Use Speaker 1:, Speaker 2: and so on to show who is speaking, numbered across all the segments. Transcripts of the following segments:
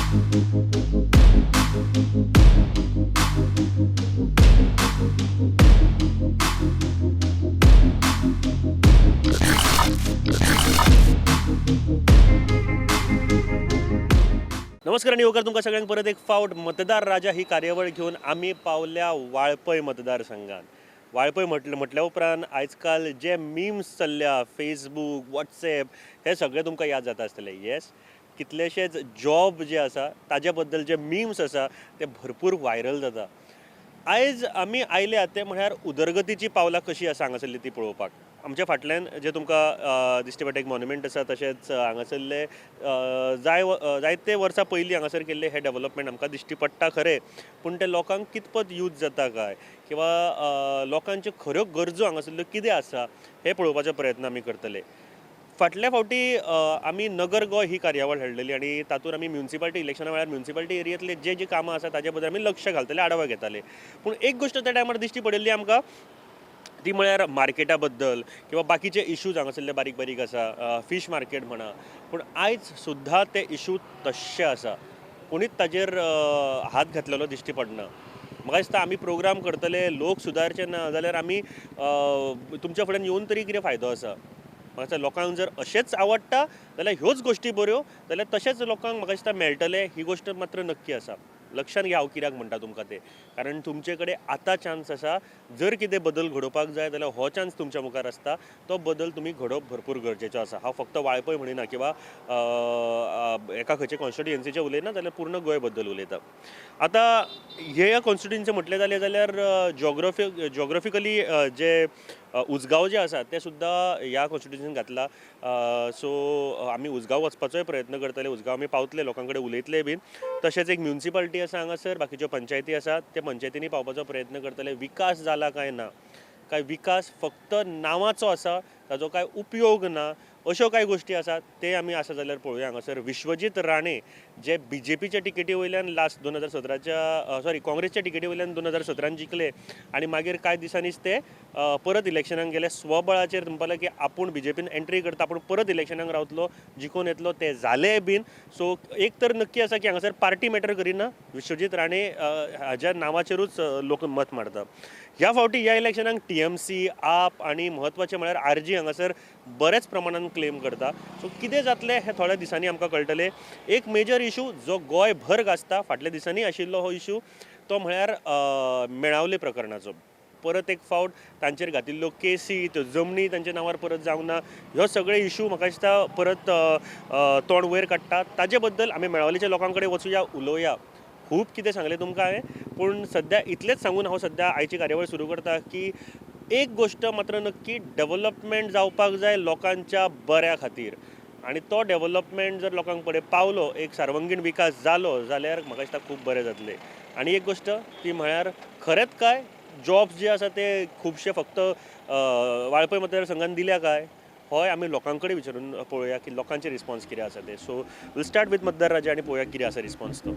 Speaker 1: नमस्कार आणि येवकार तुमकां सगळ्यांक परत एक फावट मतदार राजा ही कार्यावळ घेऊन आम्ही पावल्या वाळपय मतदारसंघात. वाळपय म्हटल्या उपरांत आजकाल जे मीम्स चल्ल्या फेसबूक व्हॉट्सॲप हे सगळे तुमकां याद जाता आसतले. येस, कितलेशेच जॉब जे आसा ताजे बद्दल जे मीम्स आसा ते भरपूर व्हायरल जाता. आयज आमी आयल्यात ते म्हळ्यार उदरगतीची पावलां कशी आसा हांगासरली ती पळोवपाक. आमच्या फाटल्यान जे तुमकां दिश्टी पडटा एक मॉन्युमेंट आसा, तशेंच हांगासरले जायते वर्सां पयलीं हांगासर केल्ले हे डेव्हलपमेंट आमकां दिश्टी पडटा खरें, पूण ते लोकांक कितपत यूज जाता काय किंवा लोकांच्यो खऱ्यो गरजो हांगासरल्यो कितें आसा हे पळोवपाचो प्रयत्न आमी करतले. फाटल्या फावटी आमी नगर गोंय ही कार्यावळ हाडलेली आणि तातूंत आमी म्युनिसिपालिटी इलेक्शना वेळार म्युनिसिपालिटी एरियांतले जे कामां आसा ताजे बद्दल आमी लक्ष घालताले, आढावा घेताले. पूण एक गोश्ट त्या टायमार दिश्टी पडिल्ली आमकां, ती म्हळ्यार मार्केटा बद्दल किंवा बाकीचे इश्यूज हांगासरले बारीक बारीक आसा, फीश मार्केट म्हणा. पूण आयज सुद्दां ते इश्यू तश्शे आसा, कोणीच ताजेर हात घातलेलो दिश्टी पडना. म्हाका दिसता आमी प्रोग्राम करतले, लोक सुदारचे ना जाल्यार आमी तुमच्या फुड्यान येवन तरी कितें फायदो आसा. म्हाका दिसता लोकांक जर अशेंच आवडटा जाल्यार ह्योच गोश्टी बऱ्यो, जाल्यार तशेंच लोकांक म्हाका दिसता मेळटले ही गोश्ट मात्र नक्की आसा. लक्षात घ्या हांव कित्याक म्हणटा तुमकां ते, कारण तुमचे कडेन आतां चान्स आसा. जर कितें बदल घडोवपाक जाय जाल्यार हो चान्स तुमच्या मुखार आसता. तो बदल तुमी घडोवप भरपूर गरजेचो आसा. हांव फक्त वाळपय म्हणिना किंवा एका खंयचे कॉन्स्टिट्युएन्सीचे उलयना, जाल्यार पूर्ण गोंय बद्दल उलयता. आतां हे कॉन्स्टिट्युएन्सी म्हटलें जाल्यार जॉग्राफिकली जे उजगांव जे आसा ते सुद्दां ह्या कॉन्स्टिट्युएन्सीन घातला. सो आमी उजगांव वचपाचोय प्रयत्न करतले, उजगांव आमी पावतले, लोकां कडेन उलयतले बीन. तशेंच एक म्युनिसिपालिटी आसा हांगासर, बाकीच्यो पंचायती आसात, ते पंचायतींनी पावपाचो प्रयत्न करतले. विकास जाला काय ना, काय विकास फक्त नांवाचो आसा, ताजो काय उपयोग ना, अश्यो कांय गोश्टी आसात ते आमी आसा जाल्यार पळोवया. हांगासर विश्वजीत राणे जे बीजेपीच्या टिकेटी वयल्यान लास्ट 2017 काँग्रेसच्या टिकेटी वयल्यान 2017 जिखले आनी मागीर कांय दिसांनीच ते परत इलेक्शनाक गेले. स्वबळाचेर म्हणपाक लागले की आपूण बीजेपीन एंट्री करता, आपूण परत इलेक्शनाक रावतलो, जिखून येतलो. ते जाले बीन. सो एक तर नक्की आसा की हांगासर पार्टी मॅटर करिना, विश्वजीत राणे हाज्या नांवाचेरूच लोक मत मारता. ह्या फावटी ह्या इलेक्शनाक टीएमसी, आप आनी म्हत्वाचें म्हळ्यार आरजी हांगासर बरेच प्रमाणान क्लेम करता. सो कितें जातलें हें थोड्या दिसांनी आमकां कळटलें. एक मेजर इशू जो गोंयभर गाजता, फाटल्या दिसांनी आशिल्लो हो इशू, तो म्हळ्यार मेळावले प्रकरणाचो. परत एक फावट तांचेर घातिल्ल्यो केसी, त्यो जमनी तांच्या नांवार परत जावंक ना, ह्यो सगळे इशू म्हाका दिसता परत तोंड वयर काडटा. ताजे बद्दल आमी मेळावलेच्या लोकां कडेन वचुया, उलोवया. खूब कितें सांगलें तुमकां हांवें, पूण सद्या इतलेंच सांगून हांव सद्या आयची कार्यावळ सुरू करता की एक गोश्ट मात्र नक्की, डेव्हलपमेंट जावपाक जाय लोकांच्या बऱ्या खातीर. आनी तो डेव्हलपमेंट जर लोकांक कडेन पावलो, एक सार्वंगीण विकास जालो जाल्यार म्हाका दिसता खूब बरें जातलें. आनी एक गोश्ट ती म्हळ्यार खरेंच काय जॉब्स जे आसा ते खुबशे फक्त वाळपय मतदारसंघान दिल्या काय, होय आमी लोकां कडेन विचारून पळोवया की लोकांचे रिस्पॉन्स कितें आसा ते. सो वील स्टार्ट विथ मतदार राजा आनी पळोवया कितें आसा रिस्पॉन्स तो.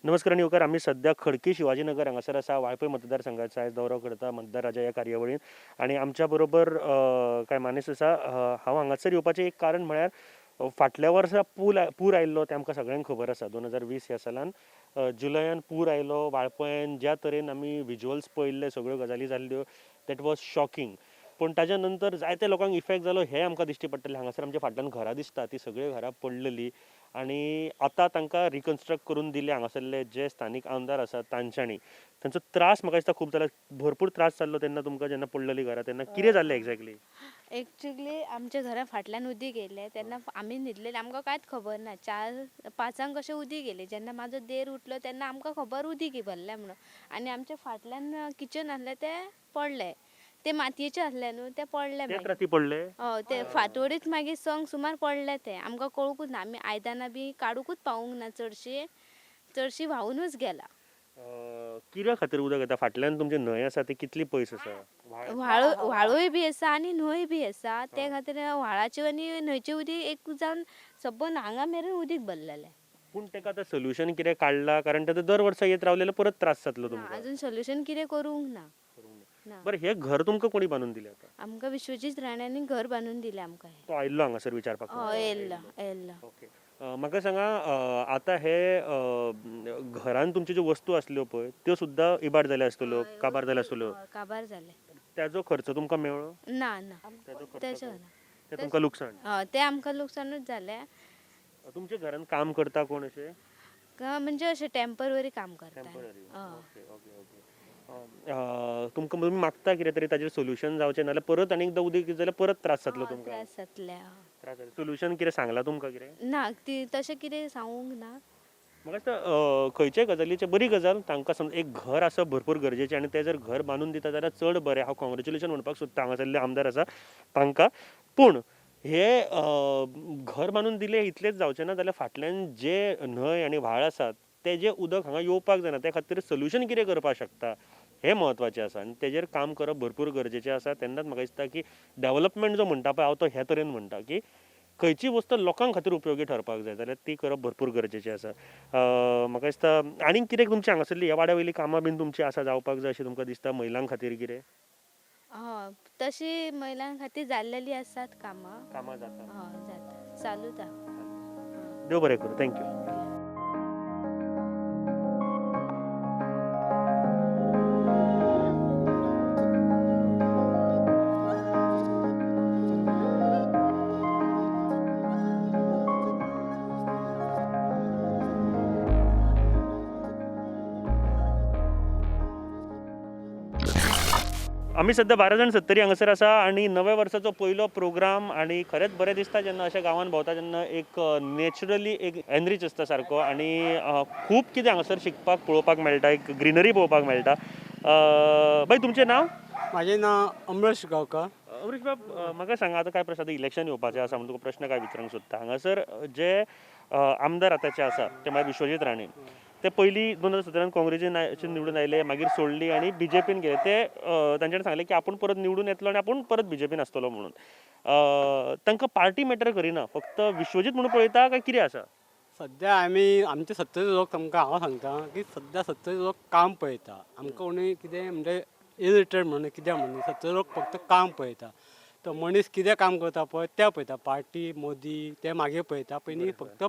Speaker 1: नमस्कार आणि येवकार. आमी सद्या खडकी शिवाजीनगर हांगासर आसा, वाळपय मतदारसंघाचो आयज दौरो करता मतदार राजा ह्या कार्यावळीन. आनी आमच्या बरोबर कांय मानेस आसा. हांव हांगासर येवपाचें एक कारण म्हळ्यार फाटल्या वर्सा पूर आयिल्लो तें आमकां सगळ्यांक खबर आसा. 2020 ह्या सालान जुलयान पूर आयलो. वाळपयान ज्या तरेन आमी विज्युअल्स पळयल्ले, सगळ्यो गजाली जाल्ल्यो, दॅट वॉज शॉकिंग. पूण ताज्या नंतर जायते लोकांक इफेक्ट जालो हें आमकां दिश्टी पडटलें. हांगासर आमच्या फाटल्यान घरां दिसता, ती सगळीं घरां पडलेलीं आनी आतां तांकां रिकन्स्ट्रक्ट करून दिले हांगासरले जे स्थानीक आमदार आसात तांच्यांनी. तांचो त्रास म्हाका दिसता खूब जाला. भरपूर त्रास जाल्लो तेन्ना तुमकां जेन्ना पडलेलीं घरां, तेन्ना कितें जाल्लें एक्झॅक्टली?
Speaker 2: एक्चुअली आमच्या घरा फाटल्यान उदीक येयलें तेन्ना आमी न्हिदलेले, आमकां कांयच खबर ना. 4-5 कशें उदीक येयलें. जेन्ना म्हाजो देर उठलो तेन्ना आमकां खबर उदीक भरलें म्हणून. आनी आमच्या फाटल्यान किचन आसलें तें पडलें. ते मातयेचे आसले न्हू, ते पडले
Speaker 1: राती पडले.
Speaker 2: ते फाटोडीत मागीर संक सुमार पडले. ते आमकां कळुकूच ना. आमी आयदनां बी काडूकूच पावूंक ना. चडशी व्हांवूनच गेला.
Speaker 1: किऱ्या खातीर उदक येता फाटल्यान तुमचे न्हंय आसा ती कितली पयस आसा
Speaker 2: व्हाळूय बी आसा आनी न्हंय बी आसा त्या खातीर व्हाळाचे आनी न्हंयचे उदीक एक जावन सबंद हांगा मेरेन उदीक भरलेलें.
Speaker 1: पूण तेका आतां सोल्युशन कितें काडलां कारण तें दर वर्सा येत रावलेलो परत त्रास जातलो तुमकां
Speaker 2: अजून सोल्युशन कितें करूंक ना. ना.
Speaker 1: बरं हे घर तुमकां कोणी बांदून दिलें आतां
Speaker 2: आमकां विश्वजीत राणांनी घर बांदून दिलें आमकां हे.
Speaker 1: तो आयिल्लो हांगासर विचारपाक
Speaker 2: येयल्लो.
Speaker 1: ओके म्हाका सांगा आतां हे घरान तुमच्यो ज्यो वस्तू आसल्यो पळय त्यो सुद्दां इबाड जाल्या आसतल्यो काबार जाल्या आसतल्यो
Speaker 2: काबार जाले.
Speaker 1: त्याचो खर्च तुमकां मेळ्ळो
Speaker 2: ना
Speaker 1: त्याचो खर्च
Speaker 2: तेजो
Speaker 1: ते तुमकां लुकसाण
Speaker 2: ते आमकां लुकसाणूच जालें.
Speaker 1: तुमच्या घरान काम करता कोण अशें
Speaker 2: म्हणजे अशें टेम्पररी काम करता.
Speaker 1: ओके ओके ओके तुमकां तुमी मागता कितें तरी ताजेर सोल्युशन जावचें नाल्यार परत आनी एकदां उदक येत जाल्यार परत त्रास जातलो तुमकां
Speaker 2: त्रास जातले.
Speaker 1: त्रास जातलो सोल्युशन कितें सांगलां तुमकां कितें
Speaker 2: ना ती तशें कितें सांगूंक ना.
Speaker 1: म्हाका दिसता खंयच्याय गजालीची बरी गजाल तांकां समज एक घर आसप भरपूर गरजेचें आनी तें जर घर बांदून दिता जाल्यार चड बरें हांव कॉंग्रेच्युलेशन म्हणपाक सोदता हांगासरले आमदार आसा तांकां पूण हे घर बांदून दिलें इतलेंच जावचें ना जाल्यार फाटल्यान जे न्हंय आनी व्हाळ आसात तेजें उदक हांगा येवपाक जायना त्या खातीर सोल्युशन कितें करपाक शकता हें म्हत्वाचें आसा आनी तेजेर काम करप भरपूर गरजेचें आसा तेन्नाच म्हाका दिसता की डेव्हलपमेंट जो म्हणटा पळय हांव तो ह्या तरेन म्हणटा की खंयची वस्त लोकांक खातीर उपयोगी ठरपाक जाय जाल्यार ती करप भरपूर गरजेचें आसा म्हाका दिसता आनीक कितें तुमची हांगासरली ह्या वाड्या वयली कामां बीन तुमची आसा जावपाक जाय अशें तुमकां दिसता महिलांक खातीर कितें
Speaker 2: तशी महिलां खातीर जाल्लेली आसात कामां
Speaker 1: जाता
Speaker 2: जाता चालूच
Speaker 1: देव बरें करूं थँक्यू आमी सध्या 12 जाण सत्तरी हांगासर आसा आनी नव्या वर्साचो पयलो प्रोग्राम आनी खरेंच बरें दिसता जेन्ना अशा गांवांत भोंवता जेन्ना एक नॅचरली एक एनरीच आसता सारको आनी खूब कितें हांगासर शिकपाक पळोवपाक मेळटा एक ग्रिनरी पळोवपाक मेळटा बाय तुमचें नांव
Speaker 3: माझे नाव अमरेश गांवकर.
Speaker 1: अमरीश बाब म्हाका सांगा आतां कांय प्रश्न आतां इलेक्शन येवपाचें आसा म्हणून तुका प्रश्न काय विचारूंक सोदता हांगासर जे आमदार आतांचे आसा ते म्हळ्यार विश्वजीत राणे ते पयलीं 2017 काँग्रेसीन निवडून आयले मागीर सोडली आनी बीजेपीन गेले ते तांच्यानी सांगलें की आपूण परत निवडून येतलो आनी आपूण परत बीजेपीन आसतलो म्हणून तांकां पार्टी मॅटर करिना फक्त विश्वजीत म्हणून पळयता काय कितें आसा
Speaker 3: सध्या आमी आमचे सत्तरी लोक तुमकां हांव सांगता की सध्या सत्तरी लोक काम पळयता आमकां कोणी कितें म्हणजे इरिटेड म्हणून कितें म्हणून सत्तरी लोक फक्त काम पळयता तो मनीस कितें काम करता पळय तें पळयता पार्टी मोदी ते मागीर पळयता पयलीं फक्त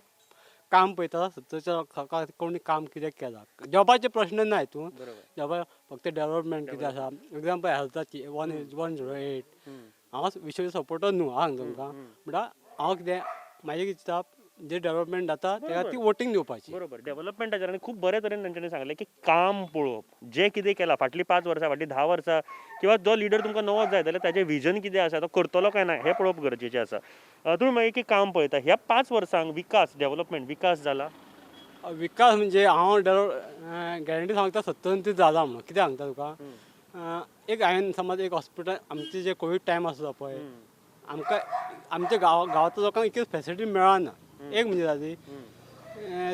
Speaker 3: काम पळयता सत्तरच्या कोणी काम कितें केलां जॉबाचे प्रश्न ना हितून जॉबा फक्त डेव्हलपमेंट कितें आसा एग्जाम्पल हेल्थाची 108 हांव विशय सपोर्टर न्हू हांव तुमकां म्हणटा हांव कितें म्हाजें कितें चिंतप जे डेव्हलपमेंट जाता त्या खातीर वोटींग दिवपाची
Speaker 1: बरोबर डेव्हलपमेंटाचेर आनी खूब बरे तरेन तांच्यांनी सांगलें की काम पळोवप जे कितें केलां फाटलीं 5 वर्सां फाटलीं 10 वर्सां किंवा जो लिडर तुमकां नवो जाय जाल्यार ताजें विजन कितें आसा तो करतलो काय ना हें पळोवप गरजेचें आसा तुमी मागीर की काम पळयता ह्या 5 वर्सांक डेव्हलपमेंट विकास जाला
Speaker 3: विकास म्हणजे हांव गॅरंटी सांगता 70 जाला म्हणून कितें सांगता तुका एक हांवें समज एक हॉस्पिटल आमचे जे कोवीड टायम आसलो पळय आमकां आमच्या गांवांतल्या लोकांक इतली फेसिलिटी मेळना एक म्हणजे जाली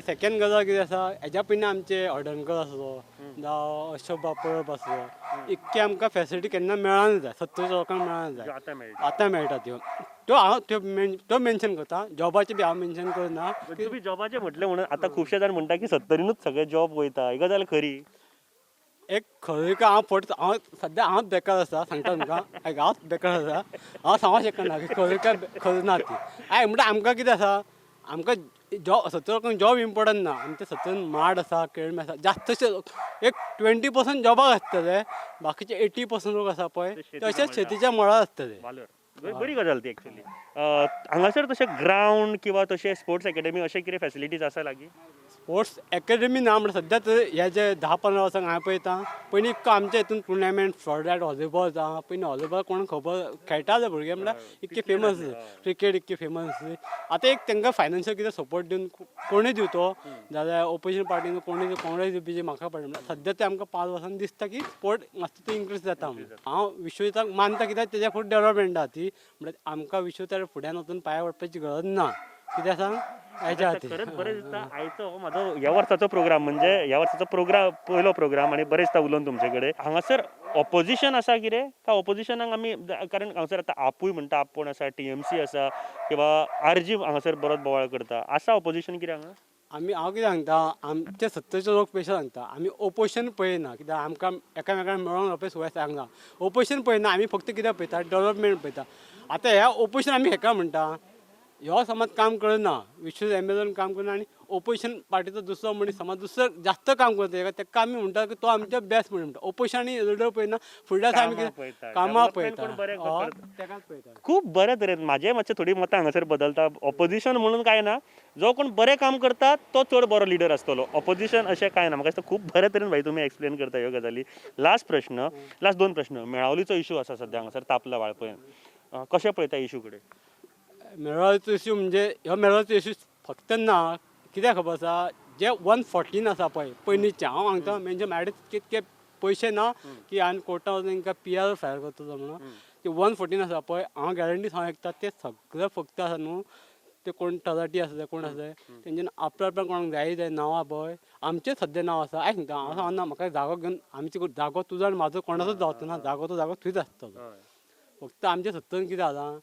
Speaker 3: सेकंड गजाल कितें आसा हेज्या पयलीं आमचे हळदणकर आसलो जावं अशोक बापट आसलो इतकी आमकां फेसिलिटी केन्ना मेळना जाय 70 लोकांक मेळना जाय आतां मेळटा त्यो तो हांव तो मेन्शन करता जॉबाचे बी हांव मेन्शन करना
Speaker 1: तुमी जॉबाचें म्हटलें म्हणून आतां खुबशे जाण म्हणटा की 70रीनूच सगळे जॉब वयता ही गजाल खरी
Speaker 3: एक खरी का हांव सध्या हांव बेकार आसा सांगता तुमकां हांव बेकार आसा हांव सांगूंक शकना की खरी काय खरी ना ती म्हणटा आमकां कितें आसा आमकां जॉब 70 लोकांक जॉब इम्पॉर्टंट ना आमच्या 70 माड आसा केळमे आसा जास्तशे एक 20% जॉबाक आसतले बाकीचे 80% लोक आसा पळय तशेंच शेतीच्या मळार आसतले
Speaker 1: बरी गजाल ती एक्चुअली हांगासर तशें ग्रावंड किंवा तशें स्पोर्ट्स अकॅडमी अशें कितें फॅसिलिटीज आसा लागीं
Speaker 3: स्पोर्ट्स अकॅडमी ना म्हणजे सध्या तर हे जे 10-15 वर्सांक हांवें पळयता पयलीं आमच्या हितून टुर्नामेंट फ्लॉरिडाट व्हॉलीबॉल जावं पयलीं व्हॉलीबॉल कोण खबर खेळटाले भुरगे म्हणल्यार इतके फेमस क्रिकेट इतके फेमस आतां एक तांकां फायनान्शियल कितें सपोर्ट दिवन कोणूय दिवतो जाल्यार ओपोजिशन पार्टीन कोणूय काँग्रेस दिवपी म्हाका पडटा सध्या ते आमकां 5 वर्सांनी दिसता की स्पोर्ट मातसो ते इन्क्रीज जाता म्हणून हांव विश्वजिताक मानता कित्याक तेज्या फुडें डेव्हलपमेंट आहा ती म्हणल्यार आमकां विश्वजिताच्या फुड्यान वचून पांया पडपाची गरज ना कित्याक सांग हेच्या
Speaker 1: आता
Speaker 3: खातीर
Speaker 1: खरंच बरेच दिसता आयचो हो म्हाजो ह्या वर्साचो प्रोग्राम म्हणजे ह्या वर्साचो प्रोग्राम पयलो प्रोग्राम आनी बरेच दिसता उलोवन तुमचे कडेन हांगासर ऑपोजिशन आसा कितें का ऑपोजिशनाक आमी कारण हांगासर आतां आपूय म्हणटा आपूण आसा TMC आसा किंवा RG हांगासर बरोच बोवाळ करता आसा ऑपोजिशन कितें हांगा
Speaker 3: हांव कितें सांगता आमचे सत्तरचे लोक स्पेशल सांगता आमी ओपोजिशन पळयना कित्याक आमकां एकामेकांक मेळोन रावपी संवय सांगना ओपोजिशन पळयना आमी फक्त कितें पळयता डेव्हलपमेंट पळयता आतां ह्या ओपोजिशन आमी हेका म्हणटा ह्यो समज काम करना विश्व एमेझॉन काम करना आनी ओपोजिशन पार्टीचो दुसरो मनीस समज दुसरो जास्त काम करता तेका आमी म्हणटा की तो आमचे बेस्ट म्हणटा ओपोजिशन आनी लिडर पळयना फुडल्या आमी कितें कामां पळयता तेकाच पळयता
Speaker 1: खूब बरे तरेन म्हाजे मातशें थोडी मतां हांगासर बदलता ऑपोजिशन म्हणून काय ना जो कोण बरें काम करता तो चड बरो लिडर आसतलो ऑपोजिशन अशें काय ना म्हाका दिसता खूब बरे तरेन भाई तुमी एक्सप्लेन करता ह्यो गजाली लास्ट दोन प्रश्न मेळावलीचो इशू आसा सद्या हांगासर तापला वाळपय कशें पळयता इशू कडेन
Speaker 3: मेळावळीचो इश्यू म्हणजे ह्यो मेळावळीचो इश्यू फक्त ना कित्याक खबर आसा जे 114 आसा पळय पयलींचे हांव सांगता म्हणजे म्हाजे तितके पयशे ना की हांवें कोर्टान वचून तांकां PR फायल करतलो म्हणून ते 114 आसा पळय हांव गॅरंटी सांगता ते सगळे फक्त आसा न्हू ते कोण तलाटी आसा कोण आसा तेंच्यान आपल्या आपल्या कोणाक जाय नांवां पळय आमचें सद्या नांव आसा आयक सांगता हांव सांगना म्हाका जागो घेवन आमची जागो तुजो आनी म्हाजो कोणाचोच जावचो ना जागो थंयच आसतलो फक्त आमच्या सत्तन कितें जालां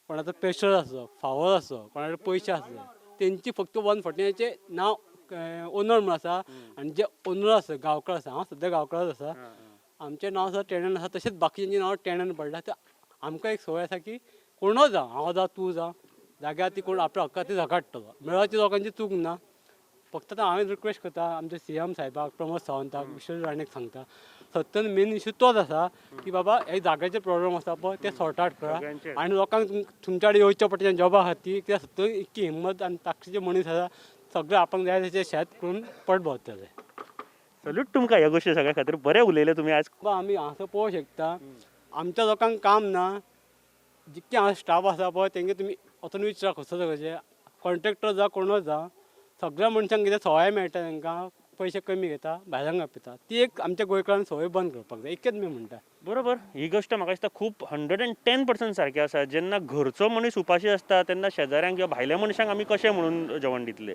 Speaker 3: कोणाचो प्रेशर आसो फावर आसो कोणाचे पयशे आसले तेंची फक्त 114चे नांव ओनर म्हणून आसा आनी जे ओनर आसा गांवकार आसा हांव सद्या गांवकाराच आसा आमचें नांव आसा टेनन आसा तशेंच बाकीच्यांचें नांव टेनन पडला तर आमकां एक संवय आसा की कोणूय जावं हांव जावं तूं जावं जाग्यार ती कोण आपल्या हक्का ती झगडटलो मेळाची लोकांची चूक ना फक्त हांवें रिक्वेस्ट करता आमच्या CM साहेबाक प्रमोद सावंताक विश्व राणेक सांगता सत्तन मेन इश्यू तोच आसा की बाबा हे जाग्याचे प्रॉब्लेम आसा पळय ते सॉर्ट आउट करा आनी लोकांक तुमच्या कडेन येवचे पडटा जॉबा खातीर कित्याक सत्तन इतकी हिंमत आनी ताकदीचे मनीस आसा सगळे आपणाक जाय तशें शेत करून पड भोंवतले
Speaker 1: सल्यूट तुमकां ह्या गोश्टी सगळ्या खातीर बरें उलयले तुमी आज
Speaker 3: आमी हांगासर पळोवंक शकता आमच्या लोकांक काम ना जितके हांगा स्टाफ आसा पळय तेंगे तुमी वचून विचारा कसो कशें कॉन्ट्रॅक्टर जावं कोणूच जावं सगळ्या मनशांक कितें सवाय मेळटा तांकां पयशे कमी घेता भायल्यांक आपयता ती एक आमच्या गोंयकारांक सवय बंद करपाक जाय इतकेंच मी म्हणटा
Speaker 1: बरोबर ही गोष्ट म्हाका दिसता खूब 110% सारकी आसा जेन्ना घरचो मनीस उपाशी आसता तेन्ना शेजाऱ्यांक किंवा भायल्या मनशांक आमी कशें म्हणून जेवण दितले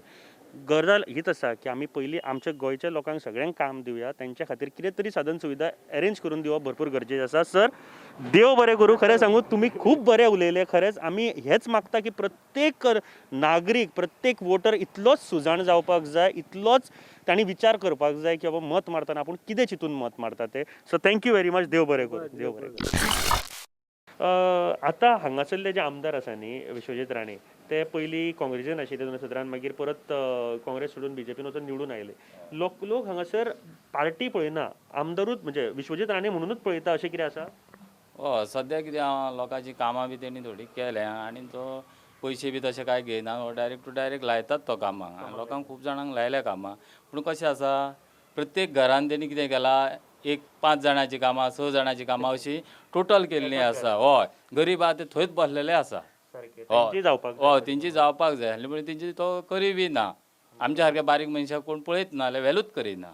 Speaker 1: गरज हीच आसा की आमी पयलीं आमच्या गोंयच्या लोकांक सगळ्यांक काम दिवया तांच्या खातीर कितें तरी साधन सुविधा अरेंज करून दिवप भरपूर गरजेचें आसा सर देव बरें करूं खरें सांगू तुमी खूब बरें उलयले खरेंच आमी हेच मागता की प्रत्येक नागरीक प्रत्येक वोटर इतलोच सुजाण जावपाक जाय इतलोच तांणी विचार करपाक जाय की बाबा मत मारतना आपूण कितें चिंतून मत मारता ते सो थँक्यू व्हेरी मच देव बरें करूं देव बरें करूं आतां हांगासरले जे आमदार आसा न्ही विश्वजीत राणे ते पयलीं काँग्रेसीन आशिल्ले 2017 मागीर परत काँग्रेस सोडून BJPन वचून निवडून आयले लोक हांगासर पार्टी पळयना आमदारूच म्हणजे विश्वजीत राणे म्हणूनच पळयता अशें कितें आसा
Speaker 4: हय सद्या कितें हांव लोकांची कामां बी तेणी थोडी केल्या आनी तो पयशे बी तशे कांय घेयना डायरेक्ट टू डायरेक्ट लायतात तो कामाक आनी लोकांक खूब जाणांक लायल्या कामां पूण कशें आसा प्रत्येक घरान तेणी कितें केलां एक 5 जाणांची कामां 6 जाणांची कामां अशी टोटल केल्लीं आसा हय गरीब आहा ते थंयच बसलेले आसा हय तेंची जावपाक जाय आसली पूण तेंची तो करी बी ना आमच्या सारक्या बारीक मनशाक कोण पळयत ना जाल्यार व्हॅल्यूच करिना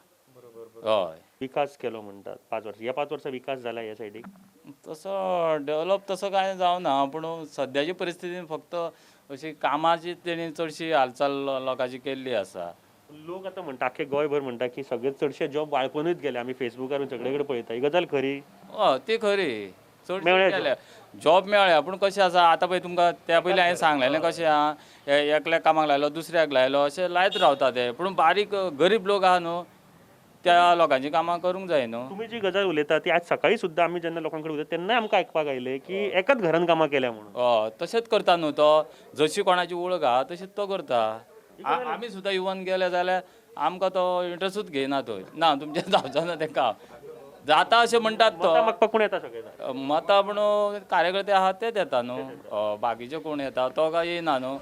Speaker 4: हय
Speaker 1: विकास केलो म्हणटात 5 वर्सां ह्या 5 वर्सां विकास जाला ह्या सायडीक
Speaker 4: तसो डेवलप तसो कांय जावना पूण सद्याची परिस्थितीन फक्त अशी कामाची तेणी चडशी हालचाल लोकांची केल्ली आसा
Speaker 1: लोक आतां म्हणटा आख्खे गोंयभर म्हणटा की सगळे चडशे जॉब वाळपूनच गेले आमी फेसबुकार सगळे कडेन पळयता ही गजाल खरी
Speaker 4: हय ती खरी चडशे गेल्या जॉब मेळ्ळ्या पूण कशें आसा आतां पळय तुमकां त्या पयलीं हांवें सांगलेलें कशें आहा एकल्याक कामाक लायलो दुसऱ्याक लायलो अशें लायत रावता ते पूण बारीक गरीब लोक आहा न्हू त्या लोकांची कामां करूंक जाय न्हू
Speaker 1: तुमी जी गजाल उलयता ती आज सकाळी सुद्दां आमी जेन्ना लोकां कडेन उलयता तेन्नाय आमकां आयकपाक आयलें की एकाच घरान कामां केल्या म्हणून
Speaker 4: हय तशेंच करता न्हू तो जशी कोणाची वळख आहा तशीच तो करता आमी सुद्दां इवन गेले जाल्यार आमकां तो इंट्रस्टूच घेयना थंय ना तुमचें जावचो ना तेका जाता अशें म्हणटात तो
Speaker 1: मागपाक कोण येता सगळे
Speaker 4: मतां पूण कार्यकर्ते आहात तेच येता न्हू बाकीचे कोण येता तो काय येना न्हू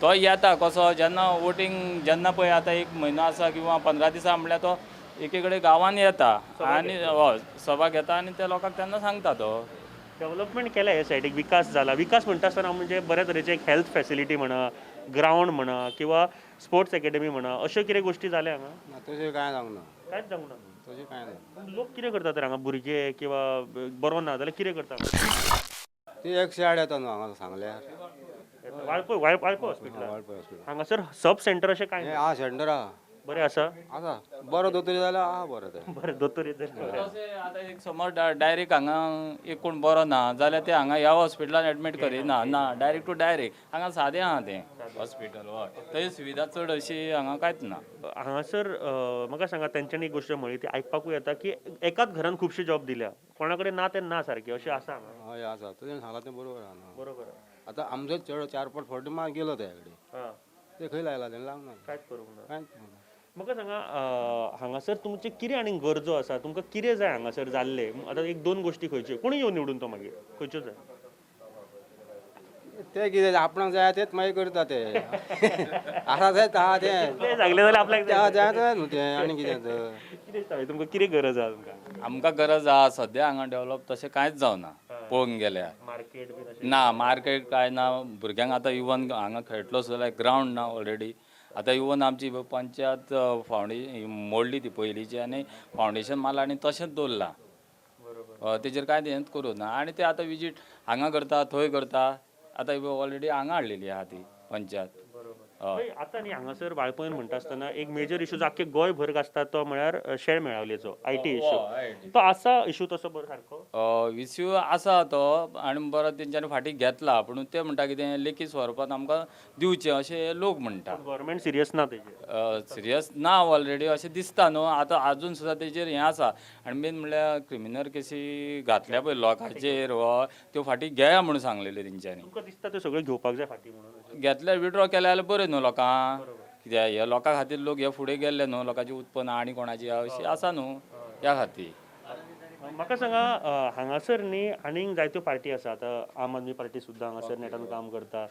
Speaker 4: तो येता कसो जेन्ना वोटींग जेन्ना पळय आतां 1 म्हयनो आसा किंवा 15 दिसां म्हणल्यार तो एके कडेन गांवांन येता आनी हय सभा घेता आनी त्या लोकांक तेन्ना सांगता तो
Speaker 1: डेव्हलपमेंट केल्या ह्या सायडीक विकास जाला विकास म्हणटा आसतना म्हणजे बऱ्या तरेचे एक हेल्थ फॅसिलिटी म्हणा ग्रावंड म्हणा किंवा स्पोर्ट्स अकॅडमी म्हणा अश्यो कितें गोश्टी जाल्या हांगा
Speaker 3: तशें कांय जावंक ना
Speaker 1: कांयच जावंक ना
Speaker 3: तशें कांय ना
Speaker 1: लोक कितें करता तर हांगा भुरगे किंवा बरो ना जाल्यार कितें करता
Speaker 3: ती एक शेड येता न्हू हांगा सांगल्यार
Speaker 1: वाळपय वाळपय हॉस्पिटल हांगासर सब सेंटर अशें कांय ना.
Speaker 5: आ सेंटर आहा
Speaker 1: बरें आसा
Speaker 5: आसा बरो दोतोरी जाल्यार आहा बरो ते
Speaker 1: बरें दोतोर येता
Speaker 4: तशें आतां एक समज डायरेक्ट हांगा एक कोण बरो ना जाल्यार ते हांगा ह्या हॉस्पिटलान एडमीट करिना ना डायरेक्ट टू डायरेक्ट हांगा सादें आहा तें हॉस्पिटल हय थंय सुविधा चड अशी हांगा कांयच ना.
Speaker 1: हांगासर म्हाका सांगा तेंच्यांनी एक गोश्ट म्हणली ती आयकपाकूय येता की एकाच घरान खुबशे जॉब दिल्या कोणा कडेन ना ते ना सारके अशें आसा हांगा
Speaker 5: हय आसा तुवें सांगला तें बरोबर आहा न्हू.
Speaker 1: बरोबर
Speaker 5: आतां आमचो चड 4-5 फावटी मार गेलो त्या कडेन
Speaker 1: हां
Speaker 5: ते खंय लायला तें लावना
Speaker 1: कांयच करूंक ना
Speaker 5: कांयच ना.
Speaker 1: म्हाका सांगा हांगासर तुमचे कितें आनीक गरजो आसा तुमकां कितें जाय हांगासर जाल्ले आतां एक दोन गोश्टी खंयच्यो कोणी येवन निवडून तो मागीर खंयच्यो जाय
Speaker 5: ते कितें आपणाक जाय तेच मागीर करता ते आसा तेच आहा तें
Speaker 1: कितें सांगलें जाल्यार आपल्याक
Speaker 5: ते जाय जाय न्हू तें आनी कितें तर
Speaker 1: कितें दिसता तुमकां कितें गरज आहा तुमकां
Speaker 4: आमकां गरज आहा सद्या हांगा डेवलप तशें कांयच जावना पळोवंक गेल्यार
Speaker 1: मार्केट बीन अशें
Speaker 4: ना मार्केट काय ना भुरग्यांक आतां इवन हांगा खेळटलो जाल्यार ग्रावंड ना ऑलरेडी आतां इवन आमची पंचायत मोडली ती पयलींची आनी फावंडेशन मारला आनी तशेंच दवरलां तेजेर कांय हेंच करूं ना आनी ते आतां विजीट हांगा करता थंय करता आतां ऑलरेडी हांगा हाडलेली आहा ती पंचायत
Speaker 1: हय आतां न्ही हांगासर वाळपयन म्हणटा आसतना एक मेजर इशू आख्खे गोंय भर आसता तो म्हळ्यार शेळ मेळावलेचो IT इशू तो आसा इशू तसो बरो सारको
Speaker 4: इश्यू आसा तो आनी बरो तेंच्यांनी फाटीं घेतला पूण ते म्हणटा कितें लेखी स्वरुपात आमकां दिवचें अशें लोक म्हणटा
Speaker 1: गव्हर्मेंट सिरियस ना तेजेर
Speaker 4: सिरियस ना ऑलरेडी अशें दिसता न्हू आतां आजून सुद्दां तेजेर हें आसा आनी मेन म्हणल्यार क्रिमिनल केसी घातल्या पळय लोकांचेर वा त्यो फाटीं घेया म्हणून सांगलेले तेंच्यांनी
Speaker 1: तुमकां दिसता त्यो सगळ्यो घेवपाक जाय फाटीं म्हणून
Speaker 4: घेतल्यार विड्रॉ केल्या जाल्यार बरें न्हू लोकांक कित्याक हे लोकां खातीर लोक हे फुडें गेल्ले न्हू लोकांची उत्पन्न आनी कोणाची अशी आसा न्हू ह्या खातीर
Speaker 1: म्हाका सांगा हांगासर न्ही आनीक जायत्यो पार्टी आसा आतां आम आदमी पार्टी सुद्दां हांगासर नेटान काम करता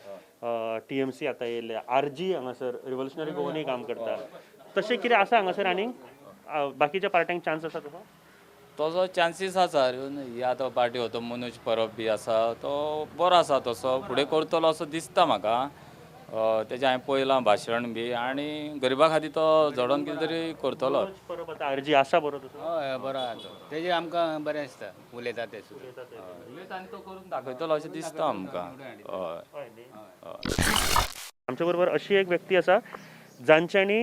Speaker 1: TMC आतां येयले RG हांगासर रिव्होल्युशनरी गोवनूय काम करता तशें कितें आसा हांगासर आनीक बाकीच्या पार्ट्यांक चान्स आसा तसो
Speaker 4: तसो चान्सीस आसा ही आतां पार्टी होतो मनोज परब बी आसा तो बरो आसा तसो फुडें करतलो असो दिसता म्हाका तेजें हांवें पळयलां भाशण बी आनी गरिबा खातीर तो झडोन कितें तरी करतलो
Speaker 1: परब आतां RG आसा बरो तसो
Speaker 6: हय बरो आहा तो तेजे आमकां बरें दिसता उलयता ते सुद्दां
Speaker 4: उलयता आनी तो करून दाखयतलो अशें दिसता आमकां हय
Speaker 1: आमच्या बरोबर अशी एक व्यक्ती आसा जांच्यांनी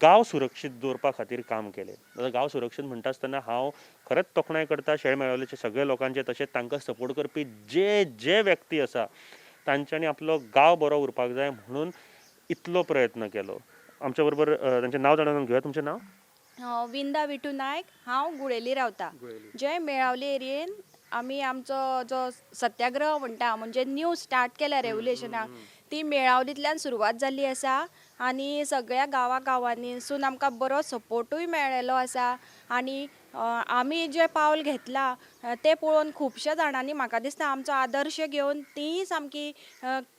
Speaker 1: गांव सुरक्षीत दवरपा खातीर काम केलें आतां गांव सुरक्षीत म्हणटा आसतना हांव खरेंच तोखणाय करता शेळ मेळावलेचे सगळे लोकांचे तशेंच तांकां सपोर्ट करपी जे व्यक्ती आसा तांच्यांनी आपलो गांव बरो उरपाक जाय म्हणून इतलो प्रयत्न केलो आमच्या बरोबर तांचें नांव जाणून घेवया तुमचें नांव
Speaker 7: विंदा विठू नायक हांव गुळेली रावतां जे मेळावले एरियेन आमी आमचो जो सत्याग्रह म्हणटा म्हणजे न्यू स्टार्ट केल्या रेव्होल्युशनाक ती मेळावलींतल्यान सुरवात जाल्ली आसा आनी सगळ्या गांवांनीसून आमकां बरो सपोर्टूय मेळ्ळेलो आसा आनी आमी जे पावल घेतलां ते पळोवन खुबश्या जाणांनी म्हाका दिसता आमचो आदर्श घेवन तीं सामकी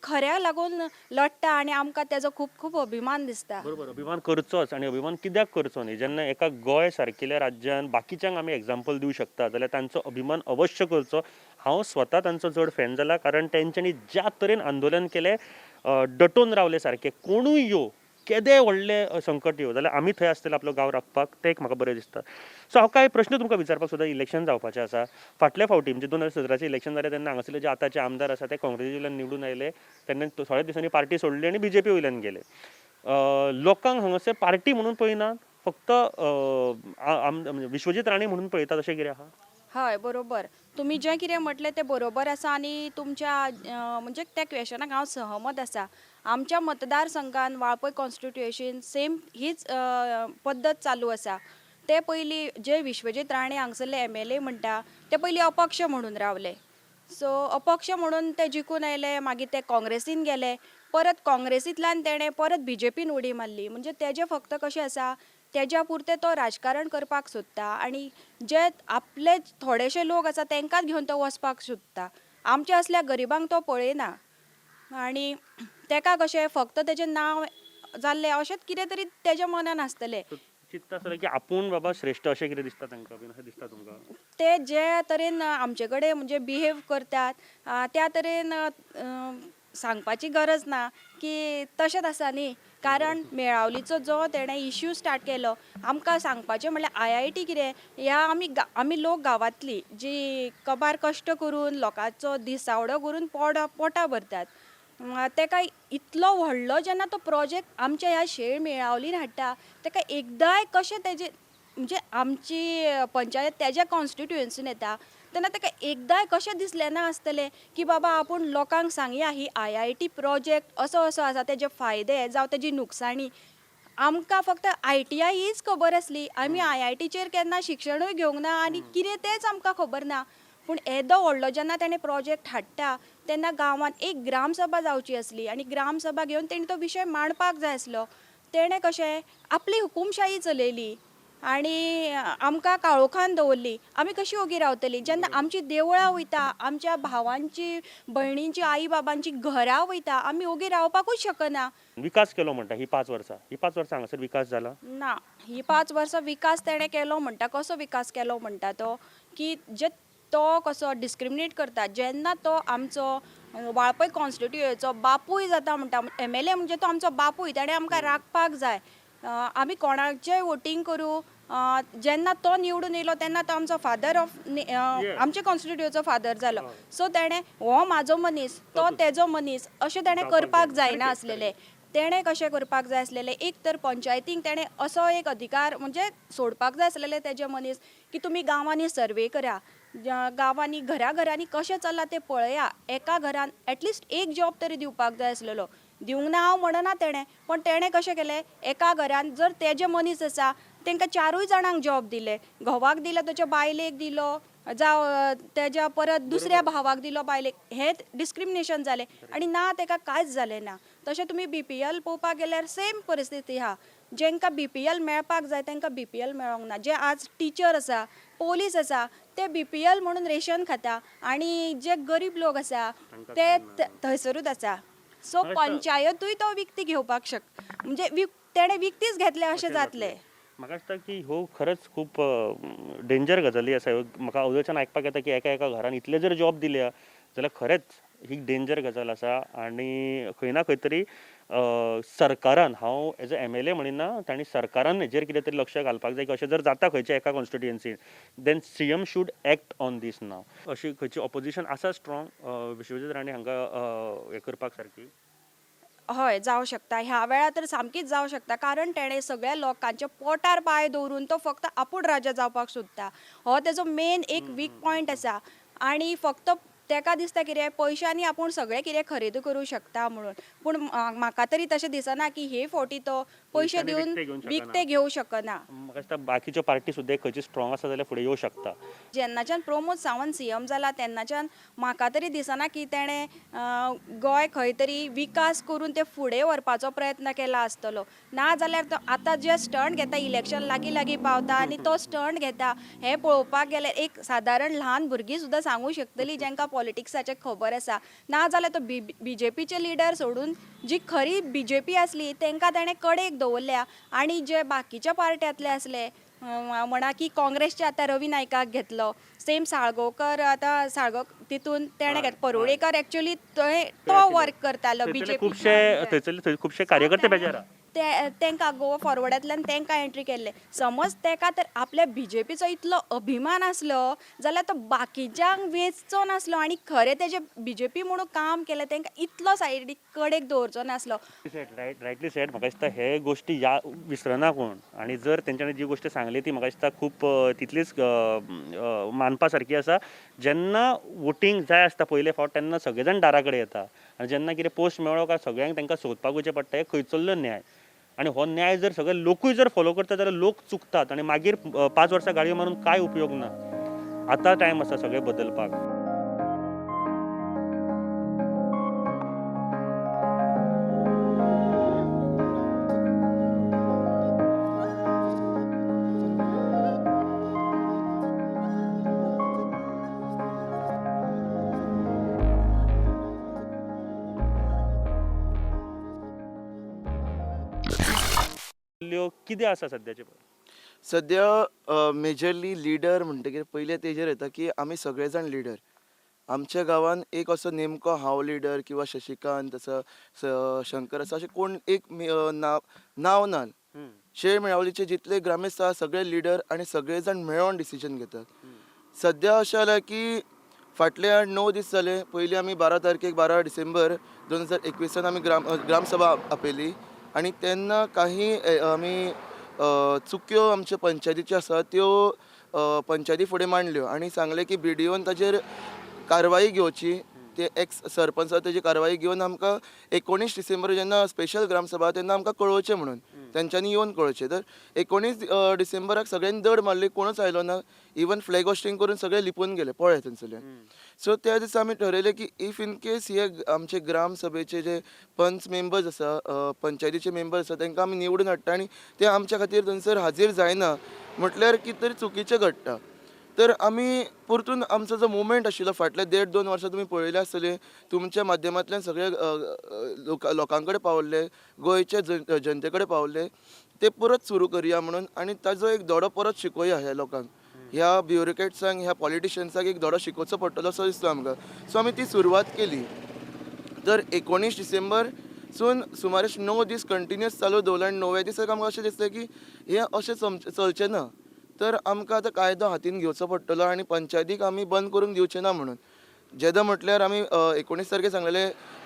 Speaker 7: खऱ्या लागून लडटा आनी आमकां तेजो खूब खूब अभिमान दिसता
Speaker 1: बरोबर अभिमान करचोच आनी अभिमान कित्याक करचो न्ही जेन्ना एका गोंय सारकिल्या राज्यान बाकीच्यांक आमी एग्जाम्पल दिवं शकता जाल्यार तांचो अभिमान अवश्य करचो हांव स्वता तांचो चड फॅन जाला कारण तेंच्यांनी ज्या तरेन आंदोलन केलें डटोन रावले सारके कोणूय यो केदें व्हडलें संकट येवं जाल्यार आमी थंय आसतले आपलो गांव राखपाक तें एक म्हाका बरें दिसता सो हांव कांय प्रश्न तुमकां विचारपाक सुद्दां इलेक्शन जावपाचें आसा फाटल्या फावटी म्हणजे 2017चें इलेक्शन जालें तेन्ना हांगासरले जे आतांचे आमदार आसा ते काँग्रेसी वयल्यान निवडून आयले तेन्ना थोड्या दिसांनी पार्टी सोडली आनी BJP वयल्यान गेले लोकांक हांगासर पार्टी म्हणून पळयनात फक्त विश्वजीत राणे म्हणून पळयतात अशें कितें आहा
Speaker 7: हय बरोबर तुमी जें कितें म्हटलें तें बरोबर आसा आनी तुमच्या म्हणजे त्या क्वेशनाक हांव सहमत आसा आमच्या मतदारसंघान वाळपय कॉन्स्टिट्युएशन सेम हीच पद्दत चालू आसा ते पयलीं जे विश्वजीत राणे हांगसरले MLA म्हणटा ते पयलीं अपक्ष म्हणून रावले सो अपक्ष म्हणून ते जिखून आयले मागीर ते काँग्रेसीन गेले परत काँग्रेसींतल्यान तेणें परत BJPन उडी मारली म्हणजे तेजें फक्त कशें आसा तेज्या पुरते तो राजकारण करपाक सोदता आनी जे आपले थोडेशे लोक आसा तांकांच घेवन तो वचपाक सोदता आमचे असल्या गरिबांक तो पळयना आनी तेका कशें फक्त तेजें नांव जाल्लें अशेंच कितें तरी तेज्या मनान आसतलें
Speaker 1: चित्ता आसतलें की आपूण बाबा श्रेष्ठ अशें कितें दिसता तांकां बीन अशें दिसता तुमकां
Speaker 7: ते जे तरेन आमचे कडेन म्हणजे बिहेव करतात त्या तरेन सांगपाची गरज ना की तशेंच आसा न्ही कारण मेळावलीचो जो तेणें इश्यू स्टार्ट केलो आमकां सांगपाचें म्हणल्यार IIT कितें ह्या आमी लोक गांवांतली जी कबार कश्ट करून लोकांचो दिसावडो करून पोटां भरतात तेका इतलो व्हडलो जेन्ना तो प्रोजेक्ट आमच्या ह्या शेळ मेळावलीन हाडटा तेका एकदांय कशें तेजे म्हणजे आमची पंचायत तेज्या कॉन्स्टिट्युएन्सीन येता तेन्ना ताका एकदांय कशें दिसलें ना आसतलें की बाबा आपूण लोकांक सांगया ही IIT प्रोजेक्ट असो असो आसा तेजे फायदे जावं तेजी नुकसाणी आमकां फक्त ITI हीच खबर आसली आमी IITचेर केन्ना शिक्षणूय घेवंक ना आनी कितें तेंच आमकां खबर ना पूण येदो व्हडलो जेन्ना ताणें प्रोजेक्ट हाडटा तेन्ना गांवांत एक ग्रामसभा जावची आसली आनी ग्रामसभा घेवन तेणी तो विशय मांडपाक जाय आसलो तेणें कशें आपली हुकूमशाही चलयली आनी आमकां काळोखान दवरली आमी कशी ओगी रावतली जेन्ना आमची देवळां वयता आमच्या भावांची भयणींची आई बाबांची घरां वयता आमी ओगी रावपाकूच शकना.
Speaker 1: विकास केलो म्हणटा ही 5 वर्सां हांगासर विकास जाला
Speaker 7: ना ही 5 वर्सां विकास तेणें केलो म्हणटा कसो विकास केलो म्हणटा तो की जे तो कसो डिस्क्रिमिनेट करता जेन्ना तो आमचो वाळपय कॉन्स्टिट्युएन्सीचो बापूय जाता म्हणटा MLA म्हणजे तो आमचो बापूय ताणें आमकां राखपाक जाय आमी कोणाचेय वोटींग करूं जेन्ना तो निवडून येयलो तेन्ना तो आमचो फादर ऑफ आमच्या कॉन्स्टिट्युएन्सीचो फादर जालो सो तेणें हो म्हाजो मनीस तो तेजो मनीस अशें तेणें करपाक जायना आसलेलें तेणें कशें करपाक जाय आसलेलें एक तर पंचायतींक तेणें असो एक अधिकार म्हणजे सोडपाक जाय आसलेले तेजे मनीस की तुमी गांवांनी सर्वे करा गांवांनी घरांनी कशें चल्लां तें पळया एका घरान एटलिस्ट एक जॉब तरी दिवपाक जाय आसलेलो दिवंक ना हांव म्हणना तेणें पण तेणें कशें केलें एका घरान जर तेजे मनीस आसा तांकां 4 जाणांक जॉब दिले घोवाक दिलो ताच्या बायलेक दिलो जावं तेज्या परत दुसऱ्या भावाक दिलो बायलेक हें डिस्क्रिमिनेशन जालें आनी ना ताका कांयच जालें ना तशें तुमी BPL पळोवपाक गेल्यार सेम परिस्थिती आहा जेंकां BPL मेळपाक जाय तांकां BPL मेळोंक ना जे आज टिचर आसा पोलीस आसा ते BPL म्हणून रेशन खाता आनी जे गरीब लोक आसा ते थंयसरूच आसा सो पंचायतूय तो विकती घेवपाक म्हणजे तेणें विकतीच घेतले अशें जातलें.
Speaker 1: म्हाका दिसता की हो खरंच खूप डेंजर गजाली आसा म्हाका अवदळच्यान आयकपाक येता की एका घरान इतले जर जॉब दिल्या जाल्यार खरेंच ही डेंजर गजाल आसा आनी खंय ना खंय तरी सरकारान हांव एज अ MLA म्हणिना तांणी सरकारान हेजेर कितें तरी लक्ष घालपाक जाय की अशें जर जाता खंयच्या एका कॉन्स्टिट्युएन्सीन then CM should act on this नाव अशी खंयची ऑपोजिशन आसा स्ट्रॉंग विश्वजीत राणे हांकां हें करपाक सारकी
Speaker 7: हय जावं शकता ह्या वेळार तर सामकीच जावं शकता कारण तेणें सगळ्या लोकांच्या पोटार पांय दवरून तो फक्त आपूण राजा जावपाक सोदता हो तेजो मेन एक वीक पॉयंट आसा आनी फक्त तेका दिसता कितें पयशांनी आपूण सगळें कितें खरेदी करूं शकता म्हणून पूण म्हाका तरी तशें दिसना की हे फावटी तो पयशे दिवन विकते घेवं शकना.
Speaker 1: म्हाका दिसता बाकीच्यो पार्टी सुद्दां खंयची स्ट्रॉंग आसा जाल्यार फुडें येवं शकता.
Speaker 7: जेन्नाच्यान प्रमोद सावंत CM जाला तेन्नाच्यान म्हाका तरी दिसना की तेणें गोंय खंय तरी विकास करून ते फुडें व्हरपाचो प्रयत्न केला आसतलो ना जाल्यार तो आतां जे स्टंट घेता इलेक्शन लागीं पावता आनी तो स्टंट घेता हें पळोवपाक गेल्यार एक सादारण ल्हान भुरगीं सुद्दां सांगूं शकतलीं जेंकां पॉलिटिक्साचें खबर आसा ना जाल्यार तो BJPचे लिडर सोडून जी खरी BJP आसली तांकां ताणें कडेक दवरल्या आनी जे बाकीच्या पार्ट्यांतले आसले म्हणा की काँग्रेसचे आतां रवी नायकाक घेतलो सेम साळगांवकर आतां साळगांव तितून तेणें घेतलो परोडेकर एक्चुअली तो वर्क करतालो BJP
Speaker 1: खुबशे कार्यकर्ते बेजार
Speaker 7: तांकां गोवा फॉरवर्डांतल्यान तांकां एंट्री केल्ले समज ताका तर आपल्या BJPचो इतलो अभिमान आसलो जाल्यार तो बाकीच्यांक वेचचो नासलो आनी खरें तेजें BJP म्हणून काम केलें तांकां इतलो सायडीक कडेक दवरचो नासलो.
Speaker 1: रायटली सेड म्हाका दिसता हे गोश्टी विसरना कोण आनी जर तेंच्यांनी जी गोश्ट सांगली ती म्हाका दिसता खूब तितलीच मानपा सारकी आसा. जेन्ना वोटींग जाय आसता पयले फावट तेन्ना सगळे जाण दारा कडेन येता आनी जेन्ना कितें पोस्ट मेळ्ळो काय सगळ्यांक तांकां सोदपाक वयचें पडटा हे खंयचो न्याय आनी हो न्याय जर सगळे लोकूय जर फॉलो करता जाल्यार लोक चुकतात आनी मागीर 5 वर्सां गाडयो मारून कांय उपयोग ना. आतां टायम आसा सगळें बदलपाक. कितें आसा सद्याचे
Speaker 8: सद्या मेजरली लिडर म्हणटकीर पयले तेजेर येता की आमी सगळे जाण लिडर आमच्या गांवांत एक असो नेमको हांव लिडर किंवा शशिकांत असो शंकर आसा अशें कोण एक नांव ना. शेळ मेळावलीचे जितले ग्रामस्थ आसा सगळे लिडर आनी सगळे जाण मेळोन डिसिजन घेतात. सद्या अशें जालां की फाटल्या 9 दीस जाले. पयलीं आमी 12 तारखेक 12 डिसेंबर 2021 आमी ग्रामसभा आपयली आनी तेन्ना काही आमी चुक्यो आमच्यो पंचायतीच्यो आसा त्यो पंचायती फुडें मांडल्यो आनी सांगलें की BDOन ताचेर कारवाई घेवची. ते एक्स सरपंच तेजी कारवाई घेवन आमकां 19 डिसेंबर जेन्ना स्पेशल ग्रामसभा तेन्ना आमकां कळोवचें म्हणून तेंच्यांनी येवन कळोवचें. तर 19 डिसेंबराक सगळ्यांनी दड मारली, कोणूच आयलो ना. इवन फ्लॅग होस्टिंग करून सगळे लिपून गेले पळय थंयसरल्यान. सो त्या दिसा आमी ठरयलें की इफ इन केस हे आमचे ग्रामसभेचे जे पंच मेंबर्स आसा, पंचायतीचे मेंबर्स आसा, तांकां आमी निवडून हाडटा आनी ते आमच्या खातीर थंयसर हाजीर जायना म्हटल्यार कितें तरी चुकीचें घडटा. तर आमी परतून आमचो जो मुवमेंट आशिल्लो फाटले 1.5-2 वर्सां तुमी पळयले आसतले, तुमच्या माध्यमांतल्यान सगळे लोकां कडेन पावल्ले, गोंयचे जनते कडेन पावल्ले, ते परत सुरू करया म्हणून आनी ताजो एक धडो परत शिकोवया ह्या लोकांक. ह्या ब्युरोक्रेट्सांक, ह्या पॉलिटिशियन्सांक एक धडो शिकोवचो पडटलो असो दिसता आमकां. सो आमी ती सुरवात केली. तर 19 डिसेंबर सून सुमारे 9 दीस कंटिन्युअस चालू दवरलो आनी 9व्या दिसाक आमकां अशें दिसलें की हें अशें चलचें ना. तर आमकां आतां कायदो हातीन घेवचो पडटलो आनी पंचायतीक आमी बंद करूंक दिवचें ना म्हणून. जेन्ना म्हटल्यार आमी 19 तारखेर सांगलेले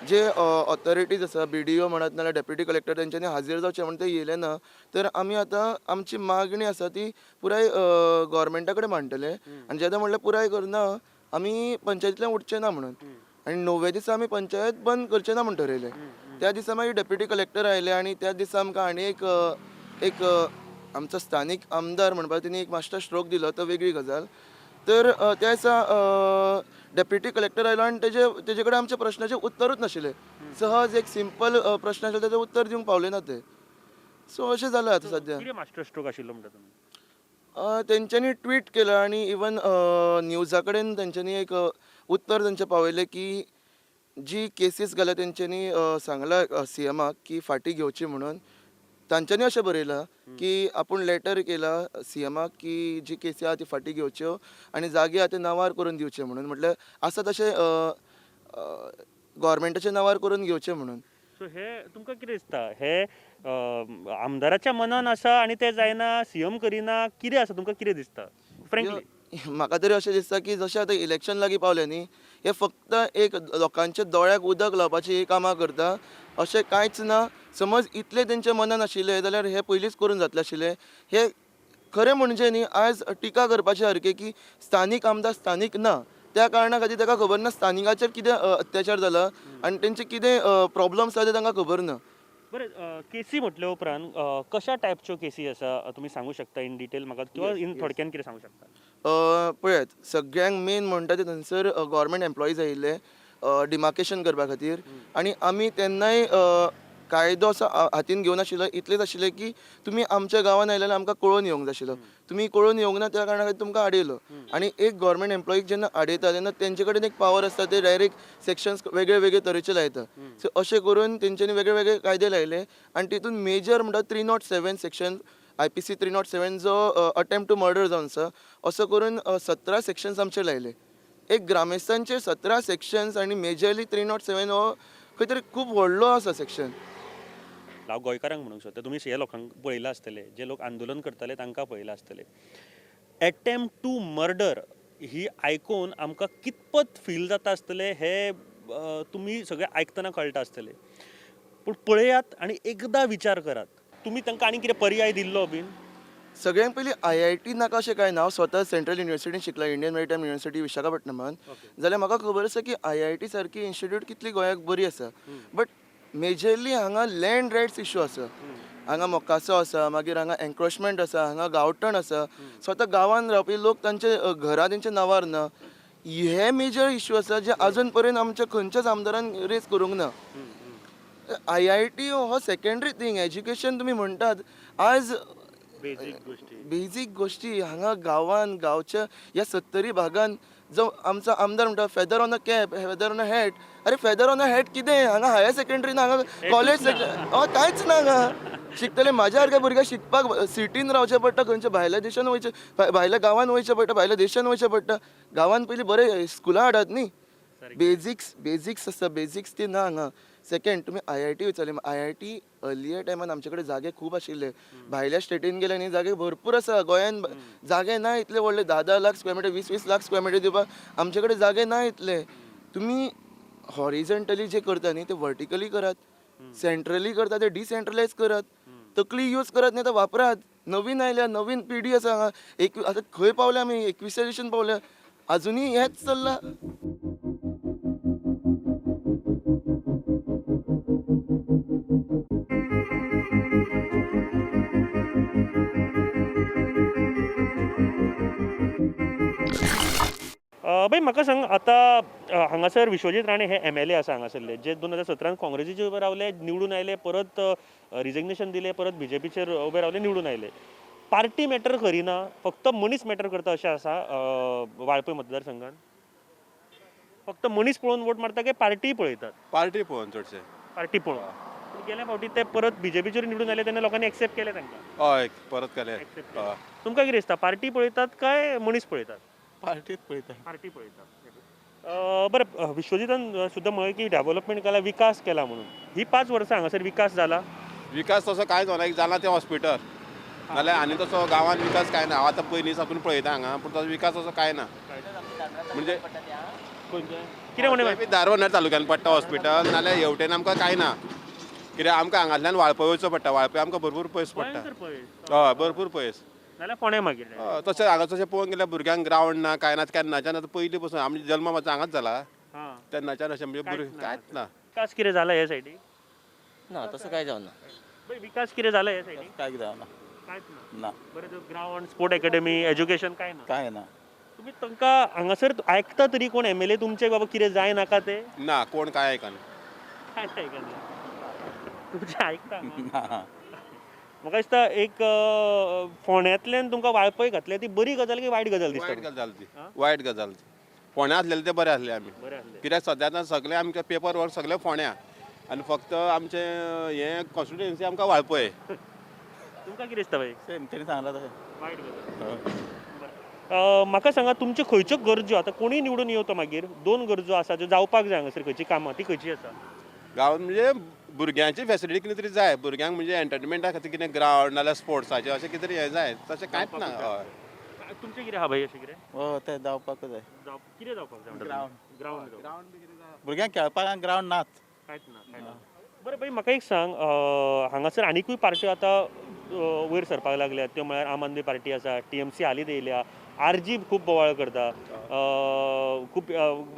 Speaker 8: जे ऑथॉरिटीज आसा, BDO म्हणत नाल्यार डेप्युटी कलेक्टर, तेंच्यांनी हाजीर जावचें म्हणून ते येयले ना. तर आमी आतां आमची मागणी आसा ती पुराय गव्हर्मेंटा कडेन मांडटले आनी जेन्ना म्हणल्यार पुराय करना आमी पंचायतींतल्यान उठचें ना म्हणून. आनी 9व्या दिसा आमी पंचायत बंद करचें ना म्हणून ठरयलें. त्या दिसा मागीर डेप्युटी कलेक्टर आयले आनी त्या दिसा आमकां आनी एक आमचो स्थानीक आमदार म्हणपाक तेणी एक मास्टर स्ट्रोक दिलो, तो वेगळी गजाल. तर त्या दिसा डेप्युटी कलेक्टर आयलो आनी तेजे कडेन आमच्या प्रश्नाचें उत्तरूच नाशिल्लें. सहज एक सिंपल प्रश्न आशिल्लो तेजें उत्तर दिवंक पावले ना ते. सो अशें जालें आतां सद्या.
Speaker 1: कितें मास्टर स्ट्रोक आशिल्लो म्हणटा तुमी?
Speaker 8: तेंच्यांनी ट्वीट केलं आनी इवन न्यूजा कडेन तेंच्यांनी एक उत्तर तेंचें पावयलें की जी केसीस घाल्या तेंच्यांनी सांगलां CMाक की फाटीं घेवची म्हणून. तांच्यांनी अशें बरयलां की आपूण लेटर केला CMाक की जी केसी आहा ती फाटीं घेवच्यो आनी जागे आहा ते नांवार करून दिवचे म्हणून. म्हटल्यार आसा तशें गव्हर्मेंटाच्या नांवार करून घेवचें म्हणून.
Speaker 1: सो हे तुमकां कितें दिसता, हे आमदाराच्या मनान आसा आनी ते जायना, CM करिना, कितें आसा तुमकां कितें दिसता फ्रँकली?
Speaker 8: म्हाका तरी अशें दिसता की जशें आतां इलेक्शन लागीं पावलें न्ही, हे फक्त एक लोकांच्या दोळ्याक उदक लावपाची ही कामां करता, अशें कांयच ना. समज इतलें तेंचे मनान आशिल्लें जाल्यार हे पयलींच करून जातलें आशिल्लें. हे खरें म्हणजे न्ही आयज टिका करपाचे सारके की स्थानीक आमदार स्थानीक ना, त्या कारणां खातीर ताका खबर ना स्थानिकाचेर कितें अत्याचार जाला आनी तेंचे कितें प्रॉब्लम्स आसा ते तांकां खबर ना.
Speaker 1: बरें, केसी म्हटल्या उपरांत कशा टायपच्यो केसी आसा तुमी सांगू शकता इन डिटेल म्हाका, किंवा इन थोडक्यान कितें सांगू शकता?
Speaker 8: पळयात, सगळ्यांक मेन म्हणटा ते थंयसर गव्हर्मेंट एम्प्लॉईज आयिल्ले डिमार्केशन करपा खातीर आनी आमी तेन्नाय कायदो असो हातीन घेवन आशिल्लो. इतलेंच आशिल्लें की तुमी आमच्या गांवांत आयले जाल्यार आमकां कळोवन येवंक जाय आशिल्लो. तुमी कळोवन येवंक ना त्या कारणान तुमकां आडयलो. आनी एक गव्हर्मेंट एम्प्लॉईक जेन्ना आडयता तेन्ना तेंचे कडेन एक पावर आसता, ते डायरेक्ट सेक्शन्स वेगळे वेगळे तरेचे लायता. सो अशें करून तेंच्यांनी वेगळे वेगळे कायदे लायले आनी तितून मेजर म्हणटा 307 सेक्शन IPC 307 जो अटेम्प्ट टू मर्डर जावन आसा, असो करून 17 सेक्शन्स आमचे लायले. एक ग्रामेस्थांचे 17 सेक्शन्स आनी मेजरली 307 हो खंय तरी खूब व्हडलो आसा सेक्शन.
Speaker 1: हांव गोंयकारांक म्हणूंक सोदता, तुमी हे लोकांक पळयला आसतले, जे लोक आंदोलन करताले तांकां पळयला आसतले. एटेम्प्ट टू मर्डर ही आयकून आमकां कितपत फील जाता आसतलें हे तुमी सगळे आयकतना कळटा आसतलें. पूण पळयात आनी एकदां विचार करात, तुमी तांकां आनी कितें पर्याय दिल्लो बीन?
Speaker 8: सगळ्यांत पयलीं IIT नाका अशें कांय ना. हांव स्वता सेंट्रल युनिवर्सिटीन शिकला, इंडियन मॅरिटायम युनिवर्सिटी विशाखापट्टणमान. जाल्यार म्हाका खबर आसा की IIT सारकी इन्स्टिट्यूट कितली गोंयाक बरी आसा. बट मेजरली हांगा लँड रायट्स इश्यू आसा. हांगा मोकासो आसा, मागीर हांगा एन्क्रोचमेंट आसा, हांगा गांवठण आसा. स्वता गांवांत रावपी लोक तांचे घरां तेंच्या नांवार ना. हे मेजर इश्यू आसा जे आजून पर्यंत आमच्या खंयच्याच आमदारान रेज करूंक ना. IIT हो सेकंडरी थिंग. एज्युकेशन तुमी म्हणटात, आयज बेजीक गोष्टी हांगा गांवांत गांवच्या ह्या 70 भागांत जो आमचो आमदार म्हणटा feather on a cap, feather on a hat. अरे फेदर ऑन अ हॅट कितें? हांगा हायर सेकंडरी ना, हांगा कॉलेज कांयच ना. हांगा शिकतले म्हाज्या सारक्या भुरग्याक शिकपाक सिटीन रावचें पडटा, खंयच्या भायल्या देशान वयचें, भायल्या गांवांत वयचें पडटा, भायल्या देशान वयचें पडटा. गांवांत पयलीं बरें स्कुलां हाडात न्ही. बेजिक्स आसता, बेजिक्स ती ना हांगा. सेकंड तुमी IIT विचारले IIT अर्लियर टायमान आमचे कडेन जागे खूब आशिल्ले भायल्या स्टेटीन गेले न्ही जागे भरपूर आसा गोंयान जागे ना इतले व्हडले 10-10 lakh square metre 20-20 lakh square metre दिवपाक आमचे कडेन जागे ना इतले तुमी हॉरिझॉन्टली जे करता न्ही ते वर्टिकली करात सेंट्रली करता ते डिसेंट्रलायज करात तकली यूज करत नाही तर वापरात नवीन आयल्या नवीन पिढी आसा हांगा आता खंय पावल्या आमी 21 सेशन पावल्या अजूनही हेच चल्ला
Speaker 1: बाई म्हाका सांग आता हांगासर विश्वजीत राणे हे MLA आसा हांगासरले जे 2017 काँग्रेसीचे उबे रावले निवडून आयले परत रिजिग्नेशन दिले परत BJPचेर उबे रावले निवडून आयले पार्टी मॅटर करिना फक्त मनीस मॅटर करता अशें आसा वाळपय मतदारसंघात फक्त मनीस पळोवन वोट मारता काय पार्टी पळयतात
Speaker 9: पार्टी पळोवन चडशे
Speaker 1: पार्टी पळोवन पूण गेल्या फावटी ते परत BJPचेर निवडून आले तेन्ना लोकांनी एक्सेप्ट केले तांकां
Speaker 9: हय परत केले
Speaker 1: तुमकां कितें दिसता पार्टी पळयतात काय मनीस पळयतात
Speaker 9: पार्टीत पळयता
Speaker 1: पार्टी पळयता बरं विश्वजितान सुद्दां म्हळें की डेव्हलपमेंट केला विकास केला म्हणून ही 5 वर्सां हांगासर विकास जाला
Speaker 9: विकास तसो कांयच जावना एक जाला तें हॉस्पिटल नाल्यार आनी तसो गांवांत विकास कांय ना हांव आतां पयलीं साकून पळयता हांगा पूण तसो विकास तसो कांय ना म्हणजे
Speaker 1: कितें म्हणे
Speaker 9: बी धारवंदर तालुक्यान पडटा हॉस्पिटल नाल्यार हेवटेन आमकां कांय ना कित्याक आमकां हांगांतल्यान वाळपय वयचो पडटा वाळपय आमकां भरपूर पयस पडटा हय भरपूर पयस
Speaker 1: नाल्यार फोंड्या मागीर
Speaker 9: तशें हांगा तशें पळोवंक गेल्यार भुरग्यांक ग्रावंड ना कांय ना केन्नाच्यान आतां पयलीं पसून आमी जल्म म्हाजो हांगाच जाला तेन्नाच्यान अशें म्हणजे भुरगीं कांयच ना
Speaker 1: विकास कितें जाला हे सायडीक
Speaker 10: ना तसं काय जावना
Speaker 1: बरं विकास कितें जाला हे सायडीक
Speaker 10: काय जावना
Speaker 1: कांयच ना
Speaker 10: ना
Speaker 1: बरें ग्रावंड स्पोर्ट अकॅडमी एज्युकेशन काय ना
Speaker 10: काय ना
Speaker 1: तुमी तांकां हांगासर आयकता तरी कोण MLA तुमचे बाबा कितें जाय नाका ते
Speaker 9: ना कोण कांय आयकना
Speaker 1: काय आयकना तुमचे आयकता हांगा?
Speaker 10: ना
Speaker 1: म्हाका दिसता एक फोंड्यांतल्यान तुमकां वाळपय घातले ती बरी गजाल की वायट गजाल दिसता
Speaker 9: वायट गजाल ती वायट गजाल ती फोंड्या आसलेले ते बरे आसले आमी
Speaker 1: बरें आसलें
Speaker 9: कित्याक सद्या आतां सगळे आमचे पेपर वर्क सगळे फोंड्या आनी फक्त आमचे हे कॉन्स्टिट्युएन्सी आमकां वाळपय
Speaker 1: तुमकां कितें दिसता बाई
Speaker 10: सेम तेणी सांगला तशें
Speaker 1: वायट गजाल म्हाका सांगा तुमच्यो खंयच्यो गरजो आतां कोणीय निवडून येवतो मागीर 2 गरजो आसा ज्यो जावपाक जाय हांगासर खंयची कामां ती खंयची आसा
Speaker 9: गांवांत म्हणजे भुरग्यांची फेसिलिटी कितें तरी जाय भुरग्यांक म्हणजे एंटरटेनमेंटा खातीर कितें ग्रावंड नाल्यार स्पोर्ट्साचें अशें कितें तरी हें जाय तशें कांयच ना हय
Speaker 1: तुमचें कितें आहा भाई अशें कितें
Speaker 10: हो ते जावपाक जाय
Speaker 1: कितें जावपाक जाय ग्रावंड
Speaker 10: भुरग्यांक खेळपाक ग्रावंड नात
Speaker 1: कांयच ना बरें भाई म्हाका एक सांग हांगासर आनिकूय पार्ट्यो आतां वयर सरपाक लागल्यात त्यो म्हळ्यार आम आदमी पार्टी आसा TMC हालींच येयल्या RG खूब बोवाळ करता खूब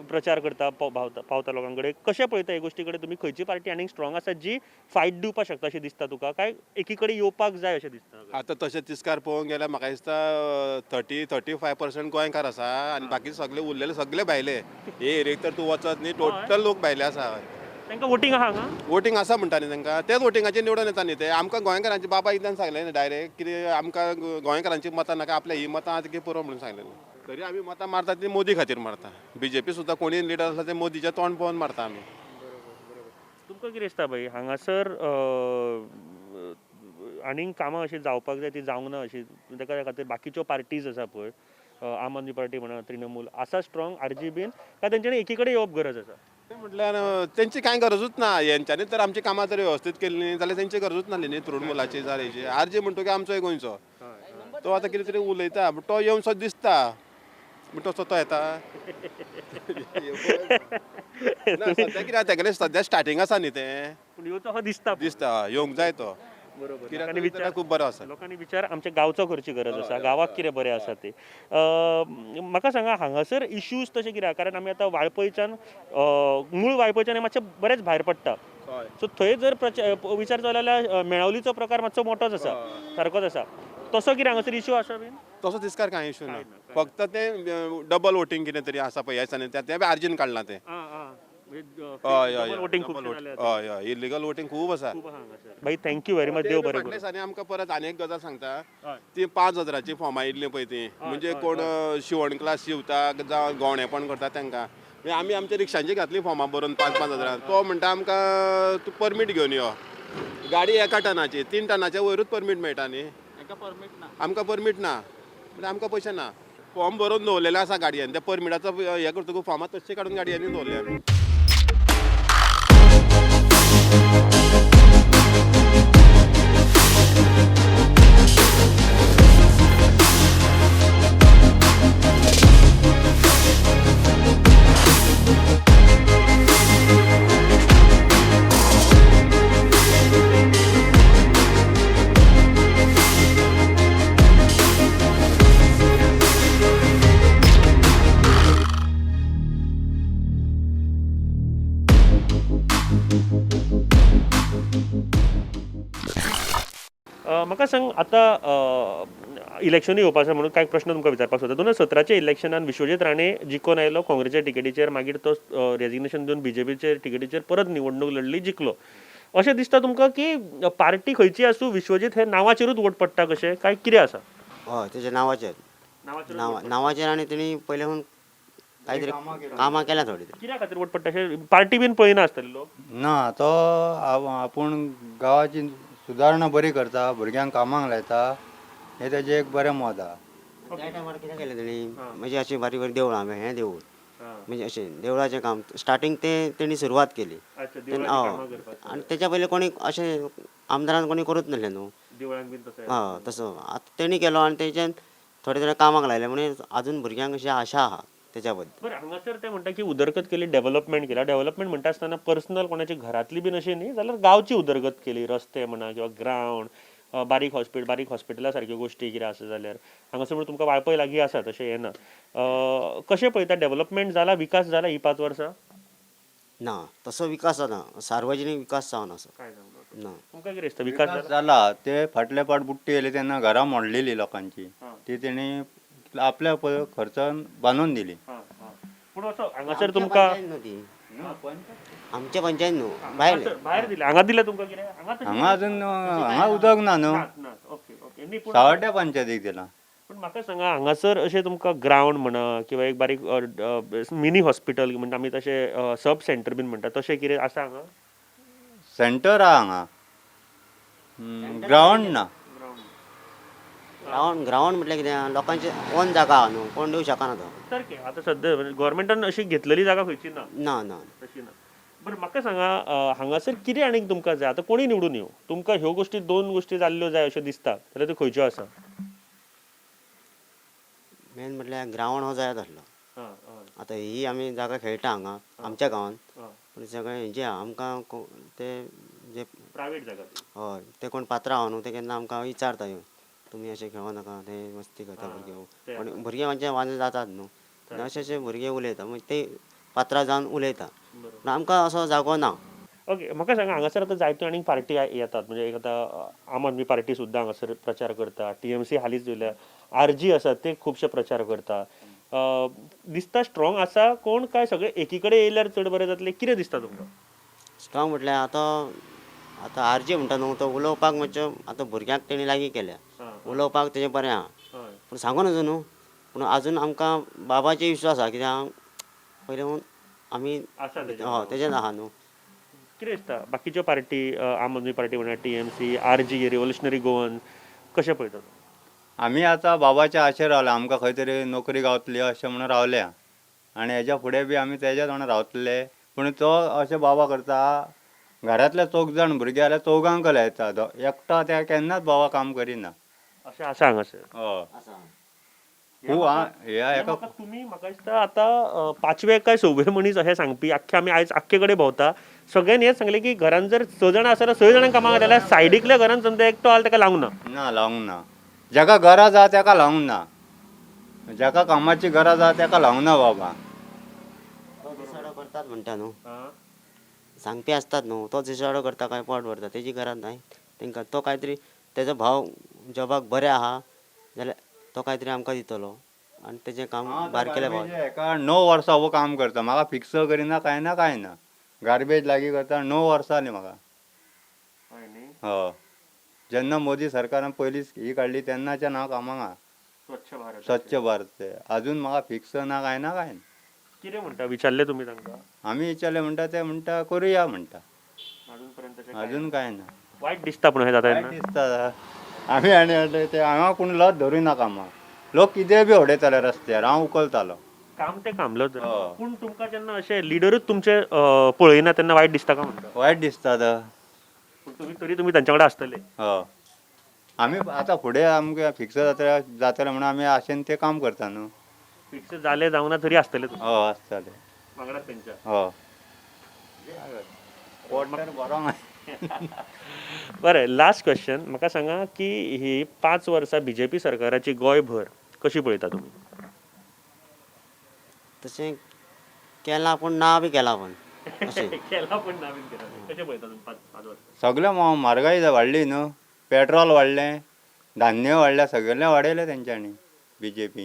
Speaker 1: प्रचार करता पावता लोकां कडेन कशें पळयता हे गोश्टी कडेन तुमी खंयची पार्टी आनीक स्ट्रॉंग आसा जी फायट दिवपाक शकता अशें दिसता तुका काय एकी कडेन येवपाक जाय अशें दिसता
Speaker 9: आतां तशें तिस्कार पळोवंक गेल्यार म्हाका दिसता 30-35% गोंयकार आसा आनी बाकी सगळे उरलेले सगळे भायले हे एरियेक तर तूं वचत न्ही टोटल लोक भायले आसा
Speaker 1: तांकां वोटींग आहा हांगा
Speaker 9: वोटींग आसा म्हणटा न्ही तांकां तेच वोटिंगाचेर निवडून येता न्ही ते आमकां गोंयकारांची बाबा इतल्यान सांगलें न्ही डायरेक्ट कितें आमकां गोंयकारांची मतां नाका आपल्या ही मतां आतां कितें पुरो म्हणून सांगलें तरी आमी मतां मारता ती मोदी खातीर मारता BJP सुद्दां कोणी लिडर आसला ते मोदीचें तोंड पळोवन मारता आमी
Speaker 1: तुमकां कितें दिसता भाई हांगासर आनीक कामां अशी जावपाक जाय ती जावंक ना अशी ताका खातीर बाकीच्यो पार्टीज आसा पळय आम आदमी पार्टी म्हणा तृणमूल आसा स्ट्रॉंग RGBन काय तेंच्यांनी एकी कडेन येवप गरज आसा
Speaker 9: ते म्हटल्यार तेंची कांय गरजूच ना हेंच्यांनी तर आमची कामां तर वेवस्थीत केल्ली जाल्यार तेंची गरजूच नासली न्ही तृणमुलाची जाल्यार हेची RG म्हणटकीर आमचोय गोंयचो तो आतां कितें तरी उलयता तो येवन सो दिसता म्हणटा तो येता सद्या कितें तेगेलें सद्या स्टार्टींग आसा न्ही तें
Speaker 1: पूण येवचो हो दिसता
Speaker 9: दिसता येवंक जाय तो
Speaker 1: बरोबर
Speaker 9: कित्याक विचार खूब बरो आसा
Speaker 1: लोकांनी विचार आमच्या गांवचो करची गरज आसा गांवाक कितें बरें आसा ते म्हाका सांगा हांगासर इश्यूज तशें कितें कारण आमी आतां वाळपयच्यान मूळ वाळपयच्यान मातशें बरेंच भायर पडटा सो थंय जर विचार चलो जाल्यार मेळवलीचो प्रकार मातसो मोठोच आसा सारकोच आसा तसो कितें हांगासर इश्यू आसा बीन
Speaker 9: तसो तिस्कार कांय इश्यू ना फक्त तें डबल वोटींग कितें तरी आसा पळय ह्या दिसांनी तें बी RGन काडलां तें हय हय इलिगल वोटींग खूब आसा
Speaker 1: भाई थँक्यू व्हेरी मच देव बरें
Speaker 9: फाटल्या दिसांनी आमकां परत आनी एक गजाल सांगता ती 5,000ची फॉर्मां येयल्लीं पळय ती म्हणजे कोण शिवण क्लास शिवता जावं गवणेपण करता तांकां आमी आमच्या रिक्षांची घातली फॉर्मां बरोवन 5,000 तो म्हणटा आमकां तूं परमीट घेवन यो गाडी 1 टनाची 3 टनाच्या वयरूच परमीट मेळटा न्ही आमकां परमीट ना म्हणजे आमकां पयशे ना फॉर्म भरून दवरलेले आसा गाडयेन त्या परमिटाचो हे करतकूच फॉर्मां तशें काडून गाडयांनी दवरले आमी
Speaker 1: म्हाका सांग आतां इलेक्शनूय येवपा आसा म्हणून कांय प्रश्न तुमकां विचारपाक सोदता 2017च्या इलेक्शनान विश्वजीत राणे जिखून आयलो काँग्रेसच्या टिकेटीचेर मागीर तो रेजिग्नेशन दिवन बीजेपीचेर टिकेटीचेर परत निवडणूक लढली जिखलो अशें दिसता तुमकां की पार्टी खंयची आसूं विश्वजीत हे नांवाचेरूच वोट पडटा कशें काय कितें आसा
Speaker 11: हय तेच्या नांवाचेर नांवाचेर आनी तेणी पयलेहून काहीतरी कामां केल्या थोडी
Speaker 1: कित्या खातीर वोट पडटा अशें पार्टी बीन पळयना आसतले लोक
Speaker 5: ना तो आपूण गांवाची सुदारणा बरी करता भुरग्यांक कामाक लायता हे तेजें एक बरें मत आहा
Speaker 11: त्या टायमार कितें केलें तेणी म्हणजे अशी बारीक बारीक देवळां हें देवूळ म्हणजे अशें देवळाचें काम स्टार्टींग तेणी सुरवात केली आनी तेच्या पयलीं कोणी अशें आमदारान कोणी करूच नासलें न्हू
Speaker 1: देवळांक बीन तसो
Speaker 11: हय तसो आतां तेणी केलो आनी तेच्यान थोडे थोडे कामाक लायले म्हणजे अजून भुरग्यांक अशी आशा आहा तेच्या बद्दल
Speaker 1: बरं हांगासर ते म्हणटा की उदरगत केली डेव्हलपमेंट केला डेव्हलपमेंट म्हणटा आसतना पर्सनल कोणाची घरातली बीन अशी न्ही जाल्यार गांवची उदरगत केली रस्ते म्हणा किंवा ग्रावंड बारीक हॉस्पिटला सारक्यो गोश्टी कितें आसा जाल्यार हांगासर म्हणून तुमकां वाळपय लागीं आसा तशें हें ना कशें पळयता डेव्हलपमेंट जाला विकास जाला ही 5 वर्सां
Speaker 11: ना तसो विकास जाना सार्वजनीक विकास जावन असो
Speaker 1: काय सांगता
Speaker 11: ना
Speaker 1: तुमकां कितें दिसता विकास जाला
Speaker 5: जाला ते फाटले पाट बुट्टी येयली तेन्ना घरां मोडलेली लोकांची ती तेणी आपल्या खर्चान बांदून दिली
Speaker 1: पूण असो हांगासर तुमकां
Speaker 11: आमच्या पंचायत न्हू भायर
Speaker 1: भायर दिले हांगा दिले तुमकां कितें
Speaker 5: हांगा अजून हांगा उदक ना न्हू
Speaker 1: ओके ओके न्ही पूण
Speaker 5: सावड्ड्या पंचायतीक दिला
Speaker 1: पूण म्हाका सांगा हांगासर अशें तुमकां ग्रावंड म्हणा किंवा एक बारीक मिनी हॉस्पिटल म्हणटा आमी तशें सब सेंटर बीन म्हणटा तशें कितें आसा हांगा
Speaker 5: सेंटर आहा हांगा ग्रावंड ना
Speaker 11: ग्रावंड म्हटल्यार कितें लोकांचे ओन जागा आहा न्हू कोण दिवं शकना तो
Speaker 1: सारकें आतां सद्या गोवोरमेंटान अशी घेतलेली जागा खंयची ना
Speaker 11: ना ना
Speaker 1: तशी ना बरं म्हाका सांगा हांगासर कितें आनीक तुमकां जाय आतां कोणी निवडून येवं तुमकां ह्यो गोश्टी 2 गोश्टी जाल्ल्यो जाय अशें दिसता जाल्यार त्यो खंयच्यो आसा
Speaker 11: मेन म्हटल्यार ग्रावंड हो जाय आसलो आतां ही आमी जागा खेळटा हांगा आमच्या गांवांत पूण सगळें हेंचें आहा आमकां ते जे
Speaker 1: प्रायवेट जागा
Speaker 11: हय ते कोण पात्रांव आहा न्हू ते केन्ना आमकां विचारता येवन तुमी अशें खेळो नाका ते मस्ती करता भुरगे पण भुरगे मातशे वाज जातात न्हू अशे अशे भुरगे उलयता मागीर ते पात्रां जावन उलयता पूण आमकां असो जागो ना
Speaker 1: ओके म्हाका सांगा हांगासर आतां जायत्यो आनीक पार्टी येतात म्हणजे एक आतां आम आदमी पार्टी सुद्दां हांगासर प्रचार करता TMC हालींच येयल्या RG आसात ते खुबशे प्रचार करता दिसता स्ट्रॉंग आसा कोण काय सगळे एकी कडेन येयल्यार चड बरें जातलें कितें दिसता तुमकां
Speaker 11: स्ट्रॉंग म्हटल्यार आतां RG म्हणटा न्हू तो उलोवपाक मातसो आतां भुरग्यांक तेणी लागीं केल्या उलोवपाक तेजें बरें आहा पूण सांगो नजो न्हू पूण आजून आमकां बाबाचेर विश्वास आहा कित्याक पयलीं आमी हय तेजेंच आहा न्हू
Speaker 1: कितें दिसता बाकीच्यो पार्टी आम आदमी पार्टी म्हणा TMC RG रिव्होल्युशनरी गोवन कशें पळयता
Speaker 5: आमी आतां बाबाच्या आशेर रावल्या आमकां खंय तरी नोकरी गावतली अशें म्हणून रावल्या आनी हेज्या फुडें बी आमी तेज्याच वांगडा रावतले पूण तो अशें बाबा करता घरांतले 4 जाण भुरगे जाल्यार 4गांक लायता एकटो त्या केन्नाच बाबा काम करिना
Speaker 1: अशें आसा हांगासर तुमी म्हाका दिसता आतां 5वे काय 6वे मनीस अशें सांगपी आख्खे आमी आयज आख्खे कडेन भोंवता सगळ्यांनी हेंच सांगलें की घरान जर 6 जाणां आसा जाल्यार 6 जाणांक कामाक जाल्यार सायडीकल्या घरान समजा एकटो आला ताका लावंक
Speaker 5: ना लावंक ना जाका गरज आहा ताका लावंक ना जाका कामाची गरज आहा ताका लावंक ना बाबा
Speaker 11: दिसाडो करतात म्हणटा न्हू सांगपी आसतात न्हू तो दिसाडो करता काय पोट भरता तेजी गरज नाय तांकां तो कांय तरी तेजो भाव जॉबाक बरें आहा जाल्यार तो कांय तरी आमकां दितलो आनी तेजें काम बारकेल्या भाव
Speaker 5: हेका 9 वर्सां हो काम करता म्हाका फिक्स करिना कांय ना गार्बेज लागीं करता 9 वर्सां जालीं म्हाका हय जेन्ना मोदी सरकारान पयलीच ही काडली तेन्नाच्यान हांव कामाक आहा स्वच्छ भारत अजून म्हाका फिक्स ना कांय ना
Speaker 1: कितें म्हणटा विचारले तुमी तांकां
Speaker 5: आमी विचारले म्हणटा ते म्हणटा करुया म्हणटा अजून कांय ना
Speaker 1: वायट दिसता पूण हें जाता
Speaker 5: वायट दिसता आमी आनी ते हांगा कोण लज धरूं ना कामाक लोक कितें बी उडयताले रस्त्यार हांव उखलतालो
Speaker 1: काम ते कामलो पूण तुमकां जेन्ना अशें लिडरूच तुमचे पळयना तेन्ना वायट दिसता काय म्हणटा
Speaker 5: वायट दिसता
Speaker 1: तुमी तांच्या कडेन आसतले
Speaker 5: हय आमी आतां फुडें आमकां फिक्स जातले म्हणून आमी आशेन ते काम करता न्हू
Speaker 1: फिक्स जाले जावना तरी आसतले
Speaker 5: हय आसतले
Speaker 1: वांगडा तेंच्या
Speaker 5: हय बरो
Speaker 1: बरें लास्ट क्वेश्चन म्हाका सांगा की ही 5 वर्सां BJP सरकाराची गोंयभर कशी पळयता तुमी
Speaker 11: तशें केलां पूण ना बी केलां पण
Speaker 1: केला पण ना बीन केला कशें पळयता तुमी 5 वर्सां
Speaker 5: सगळें म्हारगाय वाडली न्हू पेट्रोल वाडलें, धान्य वाडलें, सगळें वाडयलें तेंच्यांनी BJP.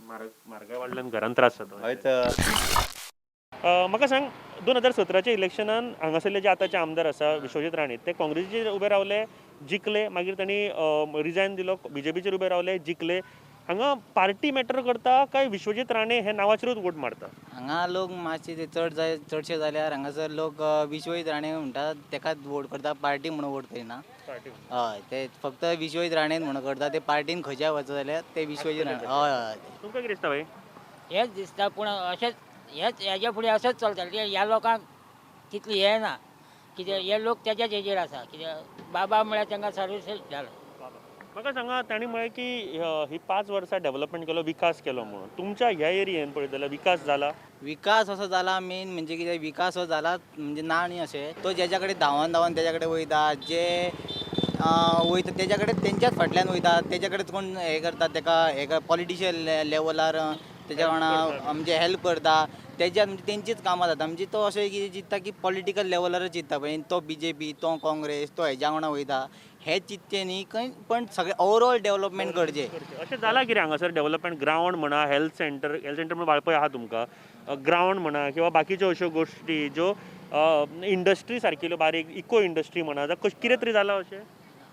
Speaker 1: म्हारगाय वाडल्यान घरान त्रास जाता.
Speaker 5: हय तर
Speaker 1: म्हाका सांग 2017च्या इलेक्शनान हांगासरले जे आतांचे आमदार आसा विश्वजीत राणे ते काँग्रेसीचेर उबे रावले, जिखले, मागीर तांणी रिजायन दिलो, BJPचेर उबे रावले, जिखले. हांगा पार्टी मॅटर करता काय विश्वजीत राणे हे नांवाचेरूच वोट मारता?
Speaker 10: हांगा लोक मातशे ते चडशे जाल्यार हांगासर लोक विश्वजीत राणे म्हणटा तेकाच वोट करता, पार्टी म्हणून वोट करिना. हय ते फक्त विश्वजीत राणे म्हणून करता, ते पार्टीन खंयच्या वचत जाल्यार ते विश्वजीत राणे. हय हय
Speaker 1: तुमकां कितें दिसता भाई?
Speaker 6: हेच दिसता पूण अशेंच हेच हेज्या फुडें अशेंच चलता ह्या लोकांक तितली हें ना कित्याक हे लोक तेज्याच हेजेर आसा कित्याक बाबा म्हळ्यार तांकां सर्वीस जालो.
Speaker 1: म्हाका सांगा तांणी म्हळें की ही 5 वर्सां डेव्हलपमेंट केलो, विकास केलो म्हणून. तुमच्या ह्या एरियेन पळयत जाल्यार विकास जाला?
Speaker 10: विकास असो जाला मेन म्हणजे कितें विकास हो जाला म्हणजे ना न्ही अशें तो जेच्या कडेन धांवन तेज्या कडेन वयता, जे वयता तेज्या कडेन तेंच्याच फाटल्यान वयता, तेज्या कडेन कोण हें करता तेका हेका पॉलिटिशियन लेवलार तेज्या वांगडा म्हणजे हेल्प करता तेज्यात म्हणजे तेंचीच कामां जाता. म्हणजे तो अशें कितें चिंतता की पॉलिटिकल लेवलारच चिंतता पळय, तो BJP, तो काँग्रेस, तो हेज्या वांगडा वयता हें चिंतचें न्ही पण सगळें ओवरऑल डेव्हलपमेंट करचें.
Speaker 1: अशें जाला कितें हांगासर डेव्हलपमेंट? ग्रावंड म्हणा, हेल्थ सेंटर म्हणून वाळपय आहा तुमकां, ग्रावंड म्हणा किंवा बाकीच्यो अश्यो गोश्टी ज्यो इंडस्ट्री सारकिल्यो बारीक इको इंडस्ट्री म्हणा कितें तरी जाला अशें?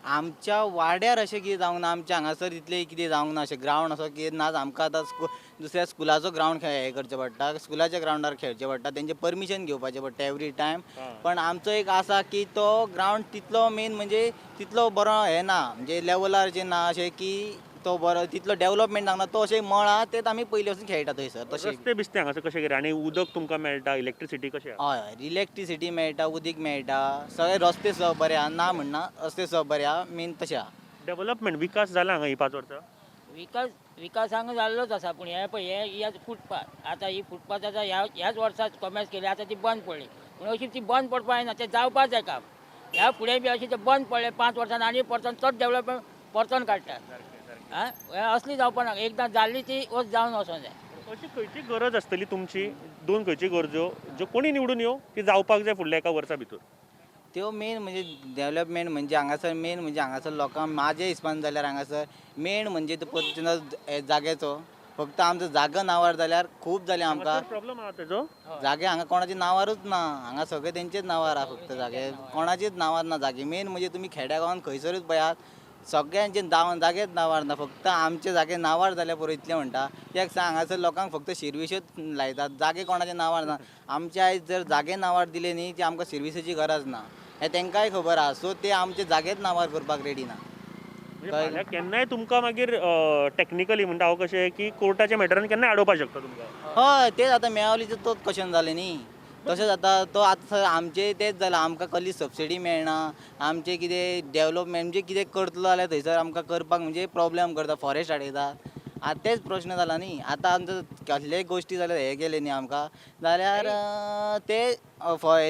Speaker 10: आमच्या वाड्यार अशें कितें जावंक ना, आमच्या हांगासर इतलें कितें जावंक ना, अशें ग्रावंड असो कितें ना. आमकां आतां दुसऱ्या स्कुलाचो ग्रावंड हें करचें पडटा, स्कुलाच्या ग्रावंडार खेळचें पडटा, तेंचें परमिशन घेवपाचें पडटा एवरी टायम. पण आमचो एक आसा की तो ग्रावंड तितलो मेन म्हणजे तितलो बरो हें ना म्हणजे लेवलार ना अशें की तो बरो तितलो डेव्हलपमेंट जावंक ना. तो अशें मळा तेच आमी पयलीं वचून खेळटा थंयसर तशें.
Speaker 1: रस्ते बिस्ते हांगासर कशें कितें आनी उदक तुमकां मेळटा, इलेक्ट्रिसिटी कशें आहा?
Speaker 10: हय इलेक्ट्रिसिटी मेळटा, उदीक मेळटा, सगळे रस्ते सब बरे आहा ना म्हणना, रस्ते सब बरे आहा मेन तशें आहा.
Speaker 1: डेव्हलपमेंट विकास जाला हांगा ही 5 वर्सां?
Speaker 6: विकास हांगा जाल्लोच आसा पूण हे पळय हे फुटपाथ आतां ही फुटपाथ आतां ह्याच वर्सा कॉमेर्स केली आतां ती बंद पडली पूण अशी ती बंद पडपाक ना, तें जावपाक जाय काम. ह्या फुडें बी अशें तें बंद पडलें 5 वर्सान आनी परतून चड डेव्हलपमेंट परतून काडटात. हें असली जावपाक ना, एकदां जाल्ली ती वच जावन वचों जाय.
Speaker 1: अशी खंयची गरज आसतली तुमची, 2 खंयची गरजो ज्यो कोणी निवडून येवं ती जावपाक जाय फुडल्या एका वर्सा भितर?
Speaker 10: त्यो मेन म्हणजे डेव्हलपमेंट म्हणजे हांगासर मेन म्हणजे हांगासर लोकांक म्हाजे हिसपान जाल्यार हांगासर मेन म्हणजे तो पर्सनल जाग्याचो फक्त आमचो जागो नांवार जाल्यार खूब जालें आमकां.
Speaker 1: प्रॉब्लम आहा तेजो?
Speaker 10: जागे हांगा कोणाच्या नांवारूच ना, हांगा सगळे तेंचेच नांवार आहा फक्त जागे, कोणाचेच नांवार ना जागे. मेन म्हणजे तुमी खेड्या गांवांत खंयसरूच पळयात सगळ्यांचे जागेच नांवार ना, फक्त आमचे जागे नांवार जाल्या पुरो इतलें म्हणटा. कित्याक सांग हांगासर लोकांक फक्त सर्विसूच लायतात, जागे कोणाचे नांवार ना. आमचे आयज जर जागे नांवार दिले न्ही ती आमकां सर्विसीची गरज ना हें तेंकांय खबर आहा, सो ते आमचे जागेच नांवार करपाक रेडी ना.
Speaker 1: म्हणजे केन्नाय तुमकां मागीर टॅक्निकली म्हणटा हांव कशें की कोर्टाच्या मॅटरान केन्नाय आडोवपाक शकता तुमकां?
Speaker 10: हय तेच आतां मेळवलीचो तोच क्वेश्चन जालें न्ही. तशेंच आतां तो आतां आमचे तेच जाला, आमकां कसली सबसिडी मेळना, आमचे कितें डेव्हलपमेंट म्हणजे कितें करतलो जाल्यार थंयसर आमकां करपाक म्हणजे प्रॉब्लेम करता, फॉरेस्ट अडयतात. आतां तेच प्रश्न जाला न्ही. आतां आमचो कसलेय गोश्टी जाल्यार हे केले न्ही आमकां जाल्यार ते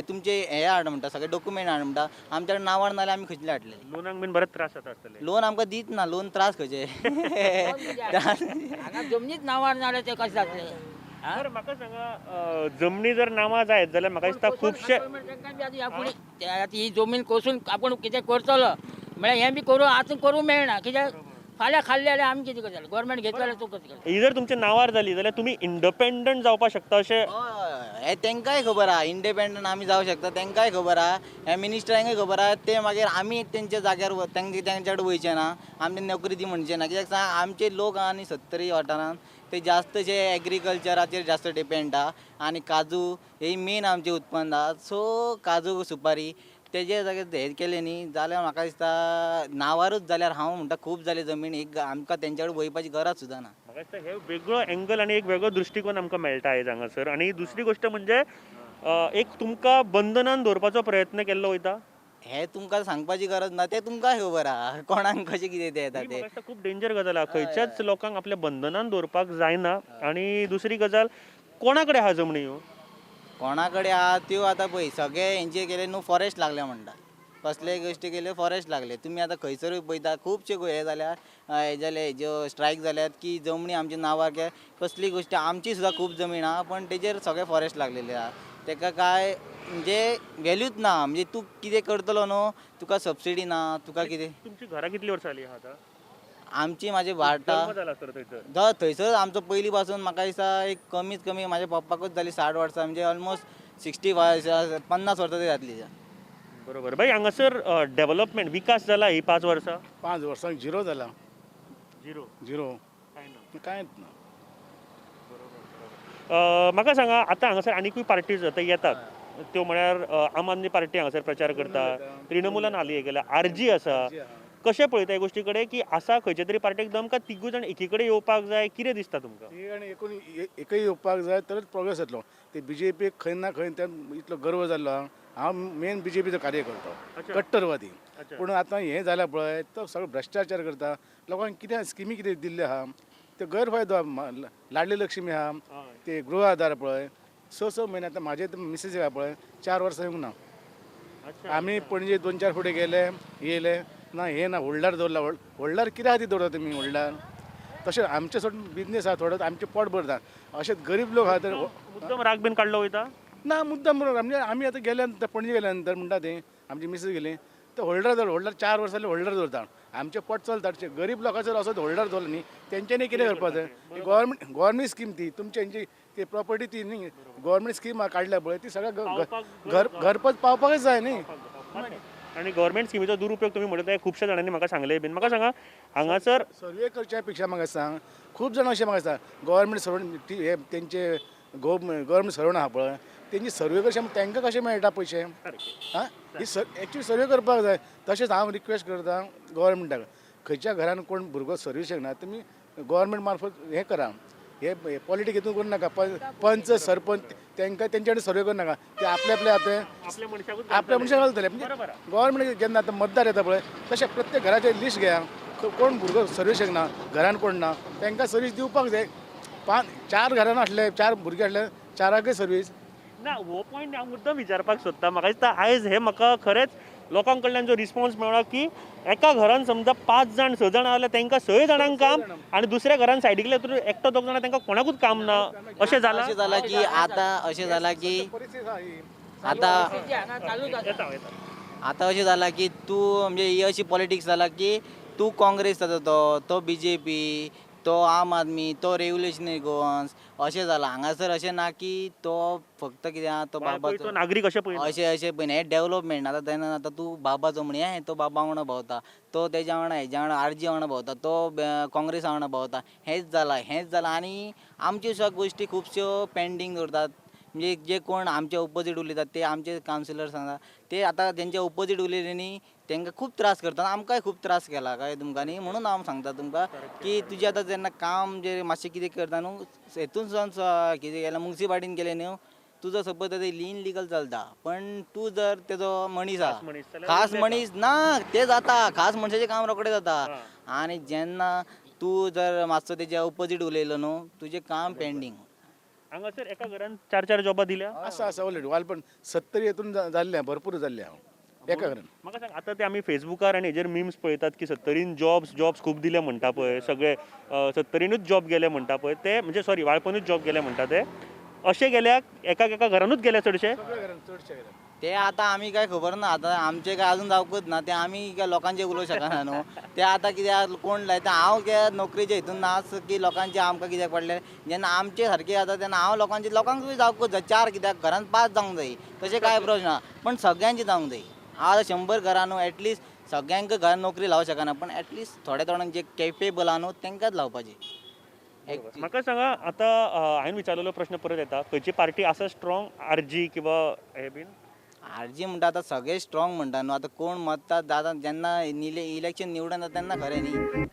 Speaker 10: तुमचे हे हाड म्हणटा सगळे डॉक्युमेंट हाड म्हणटा, आमच्या कडेन नांवार नाल्यार आमी खंयतले हाडले.
Speaker 1: लोनाक बीन बरेच त्रास जाता आसतले.
Speaker 10: लोन आमकां दित ना, लोन त्रास खंयचे.
Speaker 6: हांगा जमनीच नांवार नाल्यार तें कशें जातलें?
Speaker 1: बरं म्हाका सांगा जमनी जर नांवां जायत जाल्यार म्हाका दिसता खुबशे
Speaker 6: ही जमीन कोसून आपूण कितें करतलो म्हळ्यार हें बी करूं आतां करूं मेळना, कित्याक फाल्यां खाल्ले जाल्यार आमी कितें करतले? गव्हर्मेंट घेतलो जाल्यार तूं कशें करतलो?
Speaker 1: ही जर तुमची नांवार जाली जाल्यार तुमी इंडिपेंडंट जावपाक शकता अशें?
Speaker 10: हय हें तेंकांय खबर आहा, इंडिपेंडंट आमी जावं शकता तेंकांय खबर आहा, ह्या मिनिस्टरांकय खबर आहा. ते मागीर आमी तेंच्या जाग्यार तेंच्या कडेन वयचे ना, आमची नोकरी दी म्हणचे ना. कित्याक सांग आमचे लोक आहा न्ही 70 वाठारांत ते जास्तशे एग्रीकल्चराचेर जास्त डिपेंड आहा आनी काजू ही मेन आमचें उत्पन्न आहा. सो काजू सुपारी तेजे जाग्यार हे केले न्ही जाल्यार म्हाका दिसता नांवारूच जाल्यार हांव म्हणटा खूब जाले जमीन, एक आमकां तेंच्या कडेन वयपाची गरज सुद्दां ना.
Speaker 1: म्हाका दिसता हे वेगळो एंगल आनी एक वेगळो दृश्टिकोन आमकां मेळटा आयज हांगासर. आनी दुसरी गोश्ट म्हणजे एक तुमकां बंधनान दवरपाचो प्रयत्न केल्लो वयता.
Speaker 10: हे तुमकां सांगपाची गरज ना, ते तुमकां खबर आहा कोणाक कशें कितें ते येता ते.
Speaker 1: म्हाका दिसता खूब डेंजर गजाल आहा. खंयच्याच लोकांक आपल्या बंधनान दवरपाक जायना. आनी दुसरी गजाल कोणा कडेन आहा जमनी ह्यो?
Speaker 10: कोणा कडेन आहा त्यो आतां पळय सगळे हेंचे केले न्हू फॉरेस्ट लागले म्हणटा, कसलेय गोश्टी केल्यो फॉरेस्ट लागले. तुमी आतां खंयसरूय पळयता खुबशे हे जाल्यार हे जाले ज्यो स्ट्रायक जाल्यात की जमनी आमच्या नांवार कसली गोश्टी आमची सुद्दां खूब जमीन आहा पण तेजेर सगळे फॉरेस्ट लागलेले आहा. तेका काय म्हणजे व्हॅल्यूच ना. म्हणजे तू कितें करतलो न्हू तुका सबसिडी ना तुका कितें.
Speaker 1: तुमची घरा कितली वर्सां जाली आहा आता
Speaker 10: आमची माझे वाटा
Speaker 1: जल्म जाला सर थंयसर
Speaker 10: थंयसर आमचो पयलीं पासून म्हाका दिसता एक कमीत कमी माझ्या पप्पाकूच जाली 60 वर्सां म्हणजे ऑलमोस्ट 50 वर्सां तरी जातली.
Speaker 1: बरोबर भाई हांगासर डेव्हलपमेंट विकास जाला ही 5 वर्सां
Speaker 12: 5 वर्सांक झिरो जाला.
Speaker 1: झिरो
Speaker 12: काय कांयच ना.
Speaker 1: म्हाका सांगा आतां हांगासर आनीकूय पार्टीज आतां येतात त्यो म्हळ्यार आम आदमी पार्टी हांगासर प्रचार करता, तृणमुलान हाली हे केला, आरजी आसा. कशें पळयता ह्या गोश्टी कडेन की आसा खंयचे तरी पार्टेक दम का तिगूय जाण एकी कडेन येवपाक जाय, कितें दिसता तुमकां?
Speaker 12: ती आनी एकूय येवपाक जाय तरच प्रोग्रेस जातलो. ते बीजेपीक खंय ना खंय त्यान इतलो गर्व जाल्लो आहा. हांव मेन बीजेपीचो कार्यकर्तो, कट्टरवादी. पूण आतां हें जाल्या पळय तो सगळो भ्रश्टाचार करता. लोकांक कितें स्किमी कितें दिल्ले आहा ते गैरफायदो लाडली लक्ष्मी आहा, ते गृह आधार पळय 6 म्हयने आतां म्हाजे मिसेस आहा पळय 4 वर्सां येवंक ना. आमी पणजे 2-4 फुडें गेले येयले ना हे ना होल्डार दवरला. होल्डार कित्या खातीर दवरता तुमी होल्डार? तशें आमचे सोड बिजनेस आहा थोडो आमचे पोट भरता. अशें गरीब लोक आहा तर
Speaker 1: मुद्दम राग बीन काडलो वयता
Speaker 12: ना मुद्दाम बरोबर. म्हणजे आमी आतां गेल्या नंतर पणजे गेल्या नंतर म्हणटा ते आमची मिसेस गेली तर होल्डर दवर होल्डर 4 वर्सां जाली होल्डर दवरता. आमचे पोट चलता. गरीब लोकांचो असो होल्डर दवरलो न्ही तेंच्यांनी कितें करपा जाय? गव्हर्मेंट स्कीम ती तुमच्यांची ती प्रॉपर्टी ती न्ही गव्हर्मेंट स्कीम काडल्या पळय ती सगळ्या घरपोच पावपाकच जाय न्ही.
Speaker 1: आणि गव्हर्मेंट स्किमीचो दुरुपयोग तुम्ही म्हणत आहे खुबशा जाणांनी म्हाका सांगले बीन. म्हाका सांगा हांगासर
Speaker 12: सर्वे करच्या पेक्षा म्हाका सांग खूब जाणां अशें म्हाका सांग गव्हर्मेंट सर्वंट हे तेंचे गव्हर्मेंट सर्वंट आहा पळय तेंची सर्वे करचे तांकां कशें मेळटा पयशे? हां ही एक्चुली सर्वे करपाक जाय. तशेंच हांव रिक्वेस्ट करता गव्हर्मेंटाक खंयच्या घरान कोण भुरगो सर्विसेक ना तुमी गव्हर्मेंट मार्फत हें करा. हे पॉलिटीक हितून करूं नाका. पंच सरपंच तांकां तेंचे कडेन सर्वे करूं नाका. ते आपल्या आपल्या मनशाक घालतले. म्हणजे गव्हर्मेंट जेन्ना आतां मतदार येता पळय तशें प्रत्येक घराचें लिस्ट घेया. कोण भुरगो सर्विसेक ना घरान कोण ना तांकां सर्वीस दिवपाक जाय. 4 घरान आसले 4 भुरगे आसले 4ाकय सर्वीस
Speaker 1: ना. हो पॉयंट हांव मुद्दम विचारपाक सोदता. म्हाका दिसता आयज हे म्हाका खरेंच लोकां कडल्यान जो रिस्पॉन्स मेळ्ळा की एका घरान समजा 5 जाण 6 जाणां जाल्यार तांकां 6 जाणांक काम आनी दुसऱ्या घरान सायडीकल्या तर एकटो 2 जाणां तांकां कोणाकूच काम ना अशें जाला.
Speaker 10: की आतां अशें जाला की आतां अशें जाला की तूं म्हणजे ही अशी पॉलिटिक्स जाला की तूं काँग्रेस जाता तो BJP तो आम आदमी तो रेव्युलेशनरी गोवन्स अशें जाला. हांगासर अशें ना की तो फक्त कितें आहा तो बाबाचो
Speaker 1: नागरीक अशें पळय
Speaker 10: अशें पळय हें डेव्हलपमेंट. आतां तेन्ना आतां तूं बाबाचो म्हणे हें तो बाबा वांगडा भोंवता तो तेज्या वांगडा हेज्या वांगडा आरजी वांगडा भोंवता तो काँग्रेसा वांगडा भोंवता. हेंच जाला आनी आमच्यो सगळ्यो गोश्टी खुबश्यो पेंडींग दवरतात. म्हणजे जे कोण आमचे ओपोजीट उलयतात ते आमचे कावन्सिलर सांगता ते आतां तेंचे ओपोजीट उलयले न्ही तांकां खूब त्रास करता. आमकांय खूब त्रास केला काय तुमकां न्ही. म्हणून हांव सांगता तुमकां की तुजें आतां जेन्ना काम जे मातशें कितें करता न्हू हेतून सुद्दां कितें केलां मुन्सिपाल्टीन केलें न्हू तुजो सपोज ते इनलिगल चलता पण तूं जर तेजो मनीस आहा खास मनीस ना ते जाता खास मनशाचें काम रोखडें जाता. आनी जेन्ना तूं जर मातसो तेज्या ओपोजीट उलयलो न्हू तुजें काम पेंडींग.
Speaker 1: हांगासर एका घरान 4 जॉबां दिल्या
Speaker 12: आसा ऑलरेडी वाल पण 70 हेतून जाल्ले भरपूर जाल्ले हांव एका घरान.
Speaker 1: म्हाका सांग आतां ते आमी फेसबुकार आनी हेजेर मिम्स पळयतात की 70 जॉब्स खूब दिले म्हणटा पळय सगळे 70ूच जॉब गेले म्हणटा पळय ते म्हणजे सॉरी वाळपणूच जॉब गेले म्हणटा ते अशें गेल्याक एका घरानूच गेले चडशे.
Speaker 10: ते आतां आमी काय खबर ना. आतां आमचे काय अजून जावकूच ना ते आमी काय लोकांचे उलोवंक शकना न्हू. ते आतां कित्याक कोण लायता हांव कित्याक नोकरेचे हितून नाच की लोकांचे आमकां कित्याक पडले जेन्ना आमचे सारके जाता तेन्ना हांव लोकांकूय जावकूच जाय. 4 कित्याक घरान 5 जावंक जाय तशें कांय प्रश्न ना पण सगळ्यांची जावंक जाय. हांव 100 घरां न्हू एटलिस्ट सगळ्यांक घरान नोकरी लावंक शकना पण एटलिस्ट थोड्या थोड्यांक जे केपेबल आहा न्हू तांकांच लावपाची.
Speaker 1: म्हाका सांगा आतां हांवें विचारलेलो प्रश्न परत येता खंयची पार्टी आसा स्ट्रॉंग आरजी किंवा हे बीन?
Speaker 10: आरजी म्हणटा आतां सगळे स्ट्रॉंग म्हणटा न्हू. आतां कोण मततात दादा जेन्ना इलेक्शन निवडून येता तेन्ना खरें न्ही.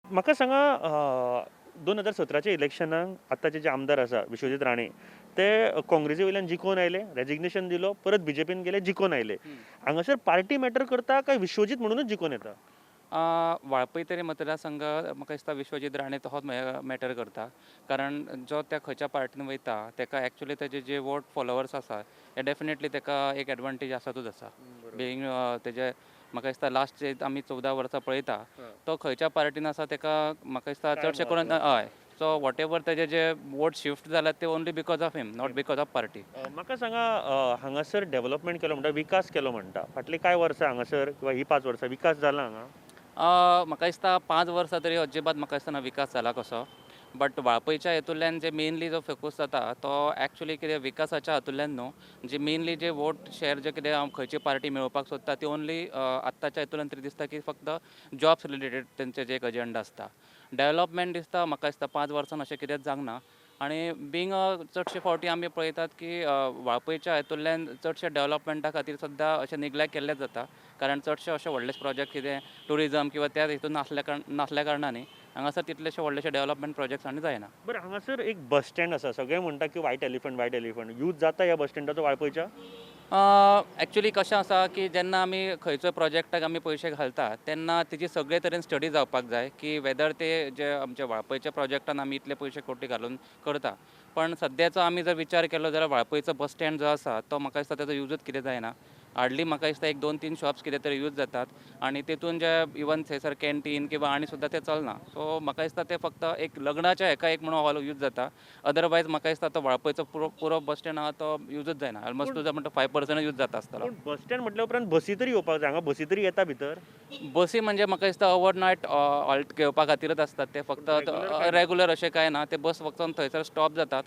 Speaker 1: म्हाका सांगा 2017च्या इलेक्शनाक आतांचे जे आमदार आसा विश्वजीत राणे ते काँग्रेसी वयल्यान जिखून आयले, रेजिग्नेशन दिलो, परत बीजेपीन गेले, जिखून आयले. हांगासर पार्टी मॅटर करता काय विश्वजीत म्हणूनच जिखून येता?
Speaker 13: वाळपय तरी मतदारसंघ म्हाका दिसता विश्वजीत राणे तो होच मॅटर करता, कारण जो त्या खंयच्या पार्टीन वयता तेका एक्चुअली तेजे जे वोट फॉलोवर्स आसा हे डेफिनेटली तेका एक एडवांटेज आसातूच आसा. बिंग तेजे म्हाका दिसता लास्ट जे आमी 14 वर्सां पळयता तो खंयच्या पार्टीन आसा तेका म्हाका दिसता चडशे करून हय. सो वॉट एवर तेजे जे वोट शिफ्ट जाल्यात ते only because of him, not because of party.
Speaker 1: म्हाका सांगा हांगासर डेव्हलपमेंट केलो म्हणटा, विकास केलो म्हणटा, फाटली कांय वर्सां हांगासर किंवा ही 5 वर्सां विकास जाला हांगा?
Speaker 13: म्हाका दिसता 5 वर्सां तरी अजिबात म्हाका दिसता विकास जाला कसो. बट वाळपयच्या हेतूंतल्यान जे मेनली जो फोकस जाता तो एक्चुअली कितें विकासाच्या हातूंतल्यान न्हू, जी मेनली जे वोट शेअर जे कितें हांव खंयची पार्टी मेळोवपाक सोदता ती ओन्ली आत्ताच्या हेतूंतल्यान तरी दिसता की फक्त जॉब्स रिलेटेड तेंचे जे एक अजेंडा आसता. डेव्हलपमेंट दिसता म्हाका दिसता 5 वर्सान अशें कितेंच जावना. आनी बिंग चडशे फावटी आमी पळयतात की वाळपयच्या हेतूंतल्यान चडशे डेव्हलपमेंटा खातीर सद्दां अशें निग्लेक्ट केल्लें जाता, कारण चडशे अशे व्हडले प्रोजेक्ट कितें टुरिजम किंवा त्या हितून नासल्या कारणांनी हांगासर तितलेशे व्हडलेशे डेव्हलपमेंट प्रोजेक्ट्स आनी जायना.
Speaker 1: बरं, हांगासर एक बस स्टँड आसा, सगळे म्हणटा की व्हायट एलिफंट यूज जाता ह्या बस स्टँडाचो वाळपयच्या?
Speaker 13: एक्चुअली कशें आसा की जेन्ना आमी खंयचोय प्रोजेक्टाक आमी पयशे घालता तेन्ना तेजी सगळे तरेन स्टडी जावपाक जाय की वेदर ते जे आमचे वाळपयच्या प्रोजेक्टान आमी इतले पयशे कोटी घालून करता. पण सद्याचो आमी जर विचार केलो जाल्यार वाळपयचो बस स्टँड जो आसा तो म्हाका दिसता तेजो यूजच कितें जायना. हार्डली म्हाका दिसता 1-2-3 शॉप्स कितें तरी यूज जातात आनी तितून जे इवन थंयसर कॅन्टीन किंवा आनी सुद्दां ते चलना. सो म्हाका दिसता ते फक्त एक लग्नाच्या हेका एक म्हणून हॉल यूज जाता. अदरवायज म्हाका दिसता तो वाळपयचो पुरो बस स्टँड आहा तो यूजच जायना. ऑलमोस्ट तुजो म्हणटा 5% यूज जाता आसतलो.
Speaker 1: पूण बस स्टँड म्हटल्या उपरांत बसी तरी येवपाक जाय, हांगा बसी तरी येता भितर?
Speaker 13: बसी म्हणजे म्हाका दिसता ओवरनायट हॉल्ट घेवपा खातीरच आसतात ते, फक्त रेगुलर अशें कांय ना. ते बस फक्त थंयसर स्टॉप जातात,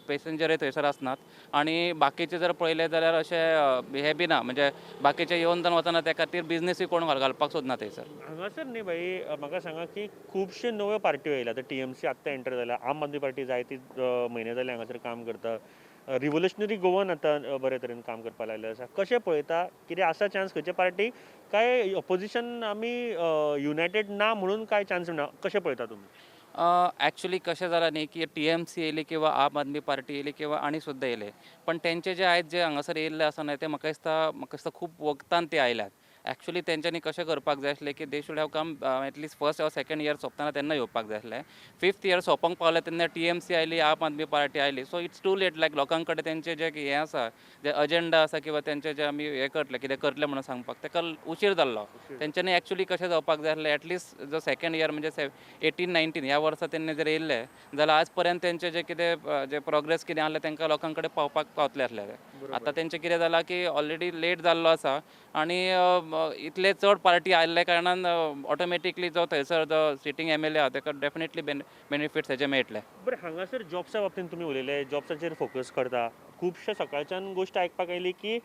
Speaker 13: पॅसेंजरय थंयसर आसनात. आनी बाकीचे जर पळयले जाल्यार अशें हे बी ना, म्हणजे बाकीचे येवन जावन वतना त्या खातीर बिझनेसूय कोण घालपाक सोदना थंयसर.
Speaker 1: हांगासर न्ही भाई, म्हाका सांगा की खुबशे नव्यो पार्ट्यो येयल्या. आतां TMC आत्तां एंटर जाल्या, आम आदमी पार्टी जायती म्हयने जाले हांगासर काम करता. रिव्होल्युशनरी गोवन आतां बरे तरेन काम करपाक लागले आसा. कशें पळयता, कितें आसा चान्स खंयचे पार्टी, काय ऑपोजिशन आमी युनायटेड ना म्हणून काय चान्स ना, कशें पळयता तुमी?
Speaker 13: ॲक्च्युली कशें जालां न्ही की TMC येयली किंवा आम आदमी पार्टी येयली किंवा आनी सुद्दां येयले, पण तेंचे जे आयज जे हांगासर येयल्ले आसा न्हय ते म्हाका दिसता खूब वखदान ते आयल्यात. ॲक्च्युली तेंच्यांनी कशें करपाक जाय आसलें की they should have come at least first or second year सोंपतना तेन्ना येवपाक जाय आसलें. 5th इयर सोंपोंक पावलें तेन्ना TMC आयली, आम आदमी पार्टी आयली. So it's too late. लायक लोकां कडेन तेंचें जें हें आसा, जे अजेंडा आसा किंवा तेंचें जें आमी हें करतले कितें करतले म्हणून सांगपाक तेका उशीर जाल्लो. तेंच्यांनी ॲक्च्युली कशें जावपाक जाय आसलें, एटलीस्ट जो सेकंड इयर म्हणजे 18-19 ह्या वर्सा तेन्ना जर येयल्ले जाल्यार आज पर्यंत तेंचें जें कितें जे प्रोग्रेस कितें आहलें तेंकां लोकां कडेन पावतलें आसलें. आतां तेंचें कितें जालां की ऑलरेडी लेट जाल्लो आसा आनी इतले चड पार्टी आयल्ल्या कारणान ऑटोमॅटिकली जो थंयसर जो सिटींग MLA आहा तेका डेफिनेटली बेनिफिट्स हेजे मेळटले.
Speaker 1: बरें, हांगासर जॉब्सा बाबतींत तुमी उलयले, जॉब्साचेर फोकस करता. खुबशे सकाळच्यान गोश्ट आयकपाक आयली की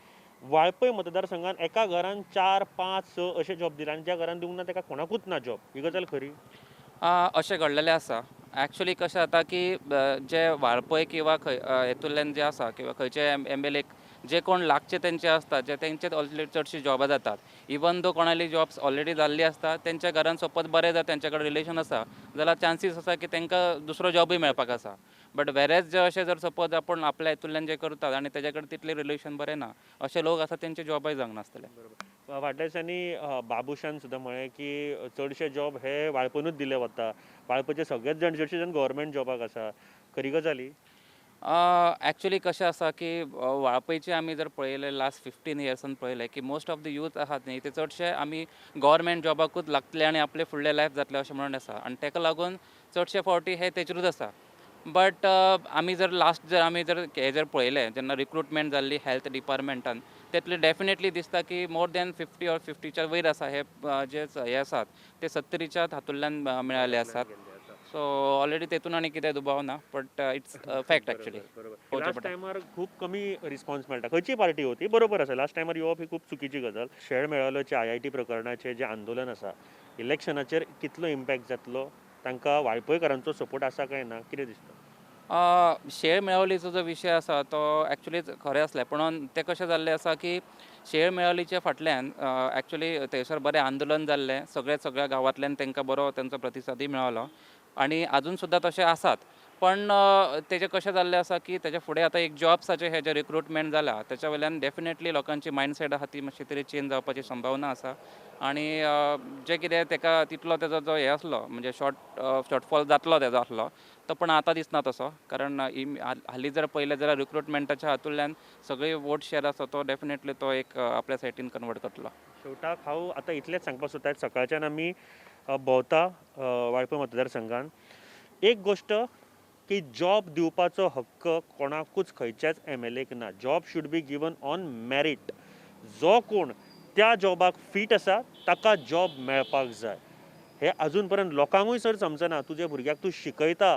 Speaker 1: वाळपय मतदारसंघान एका घरान 4, 5, 6 अशे जॉब दिला आनी ज्या घरान दिवंक ना तेका कोणाकूच ना जॉब. ही गजाल खरी?
Speaker 13: अशें घडलेलें आसा. ॲक्च्युली कशें जाता की जे वाळपय किंवा हेतूंतल्यान जे आसा किंवा खंयचे MLA जे कोण लागचे तेंचे आसता, जे तेंचेच ऑलरेडी चडशी जॉबां जातात. इवन दो कोणाली जॉब्स ऑलरेडी जाल्ली आसता, तेंच्या घरान सपोज बरें जर तेंच्या कडेन रिलेशन आसा जाल्यार चान्सीस आसा की तेंकां दुसरो जॉबूय मेळपाक आसा. बट वेरेज जे अशें जर सपोज आपूण आपल्या हितूंतल्यान जे करतात आनी तेज्या कडेन तितलें रिलेशन बरें ना अशे लोक आसा तेंचे जॉबय जावंक नासतले.
Speaker 1: फाटल्या दिसांनी बाबुशान सुद्दां म्हळें की चडशे जॉब हे वाळपनूच दिले वता. वाळपयचे सगळेच जाण चडशे जाण गव्हर्मेंट जॉबाक आसा. खरी गजाली?
Speaker 13: ॲक्च्युली कशें आसा की वाळपयचे आमी जर पळयले लास्ट 15 इयर्सान पळयलें की मोस्ट ऑफ द यूथ आहात न्ही ते चडशे आमी गव्हर्मेंट जॉबाकूच लागतले आनी आपले फुडलें लायफ जातलें अशें म्हणून आसा. आनी तेका लागून चडशे फावटी हे तेचेरूच आसा. बट आमी जर लास्ट आमी जर हे जर पळयलें जेन्ना रिक्रुटमेंट जाल्ली हेल्थ डिपार्टमेंटान तेतले डेफिनेटली दिसता की मोर दॅन 50 ऑर 50च्या वयर आसा हे जे हे आसात ते 70च्या हातूंतल्यान मेळाले आसात. सो ऑलरेडी तेतून आनी कितें दुबाव ना, but it's fact actually.
Speaker 1: Last टायमार खूब कमी रिस्पॉन्स मेळटा. खंयची पार्टी होती बरोबर आसा, लास्ट टायमार येवप ही खूब चुकीची गजाल. शेळ मेळालोचे IIT प्रकरणाचें जें आंदोलन आसा, इलेक्शनाचेर कितलो इम्पॅक्ट जातलो, तांकां वाळपयकारांचो सपोर्ट आसा काय ना, कितें दिसता?
Speaker 13: शेळ मेळावलीचो जो विशय आसा तो ॲक्च्युलीच खरें आसलें, पूण तें कशें जाल्लें आसा की शेळ मेळावलीच्या फाटल्यान ॲक्च्युली थंयसर बरें आंदोलन जाल्लें. सगळ्या गांवांतल्यान तांकां बरो तांचो प्रतिसादय मेळ्ळो. आणि अजून सुद्धा तसे आसात. पण तेजे कशें जाल्लें आसा की तेच्या फुडें आतां एक जॉब्साचे हे जे रिक्रुटमेंट जाला त्याच्या वयल्यान डेफिनेटली लोकांची मायंडसेट आहा ती मातशी तरी चेंज जावपाची संभावना आसा. आणि जे कितें तेका तितलो तेजो जो हे आसलो म्हणजे शॉर्टफॉल जातलो तेजो आसलो तो पण आतां दिसना तसो. कारण हालीं जर पळयलें जाल्यार रिक्रुटमेंटाच्या हातूंतल्यान सगळी वोट शेअर आसा तो डेफिनेटली तो एक आपल्या सायडीन कन्वर्ट करतलो.
Speaker 1: शेवटाक हांव आतां इतलेंच सांगपाक सोदता, सकाळच्यान आमी भोंवता वाळपय मतदारसंघान. एक गोश्ट की जॉब दिवपाचो हक्क कोणाकूच खंयच्याच MLAक ना. Job should be given on merit. जो कोण त्या जॉबाक फीट आसा ताका जॉब मेळपाक जाय. हे अजून पर्यंत लोकांकूय चड समजना. तुज्या भुरग्याक तूं शिकयता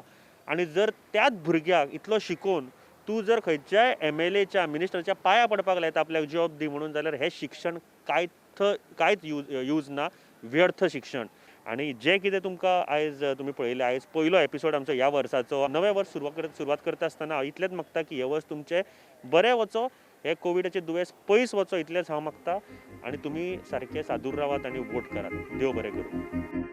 Speaker 1: आनी जर त्याच भुरग्याक इतलो शिकोवन तूं जर खंयच्याय MLAच्या मिनिस्टरच्या पांया पडपाक लायता आपल्याक जॉब दी म्हणून, जाल्यार हें शिक्षण कांयच यूज ना, व्यर्थ शिक्षण. आणि जे कितें तुमकां आयज तुमी पळयलें, आयज पयलो एपिसोड आमचो ह्या वर्साचो. नवें वर्स सुरवात करता आसतना हांव इतलेंच मागता की हे वर्स तुमचें बरें वचो, हे कोविडाचें दुयेंस पयस वचो, इतलेंच हांव मागता. आनी तुमी सारके सादूर रावात आनी वोट करात. देव बरें करूं.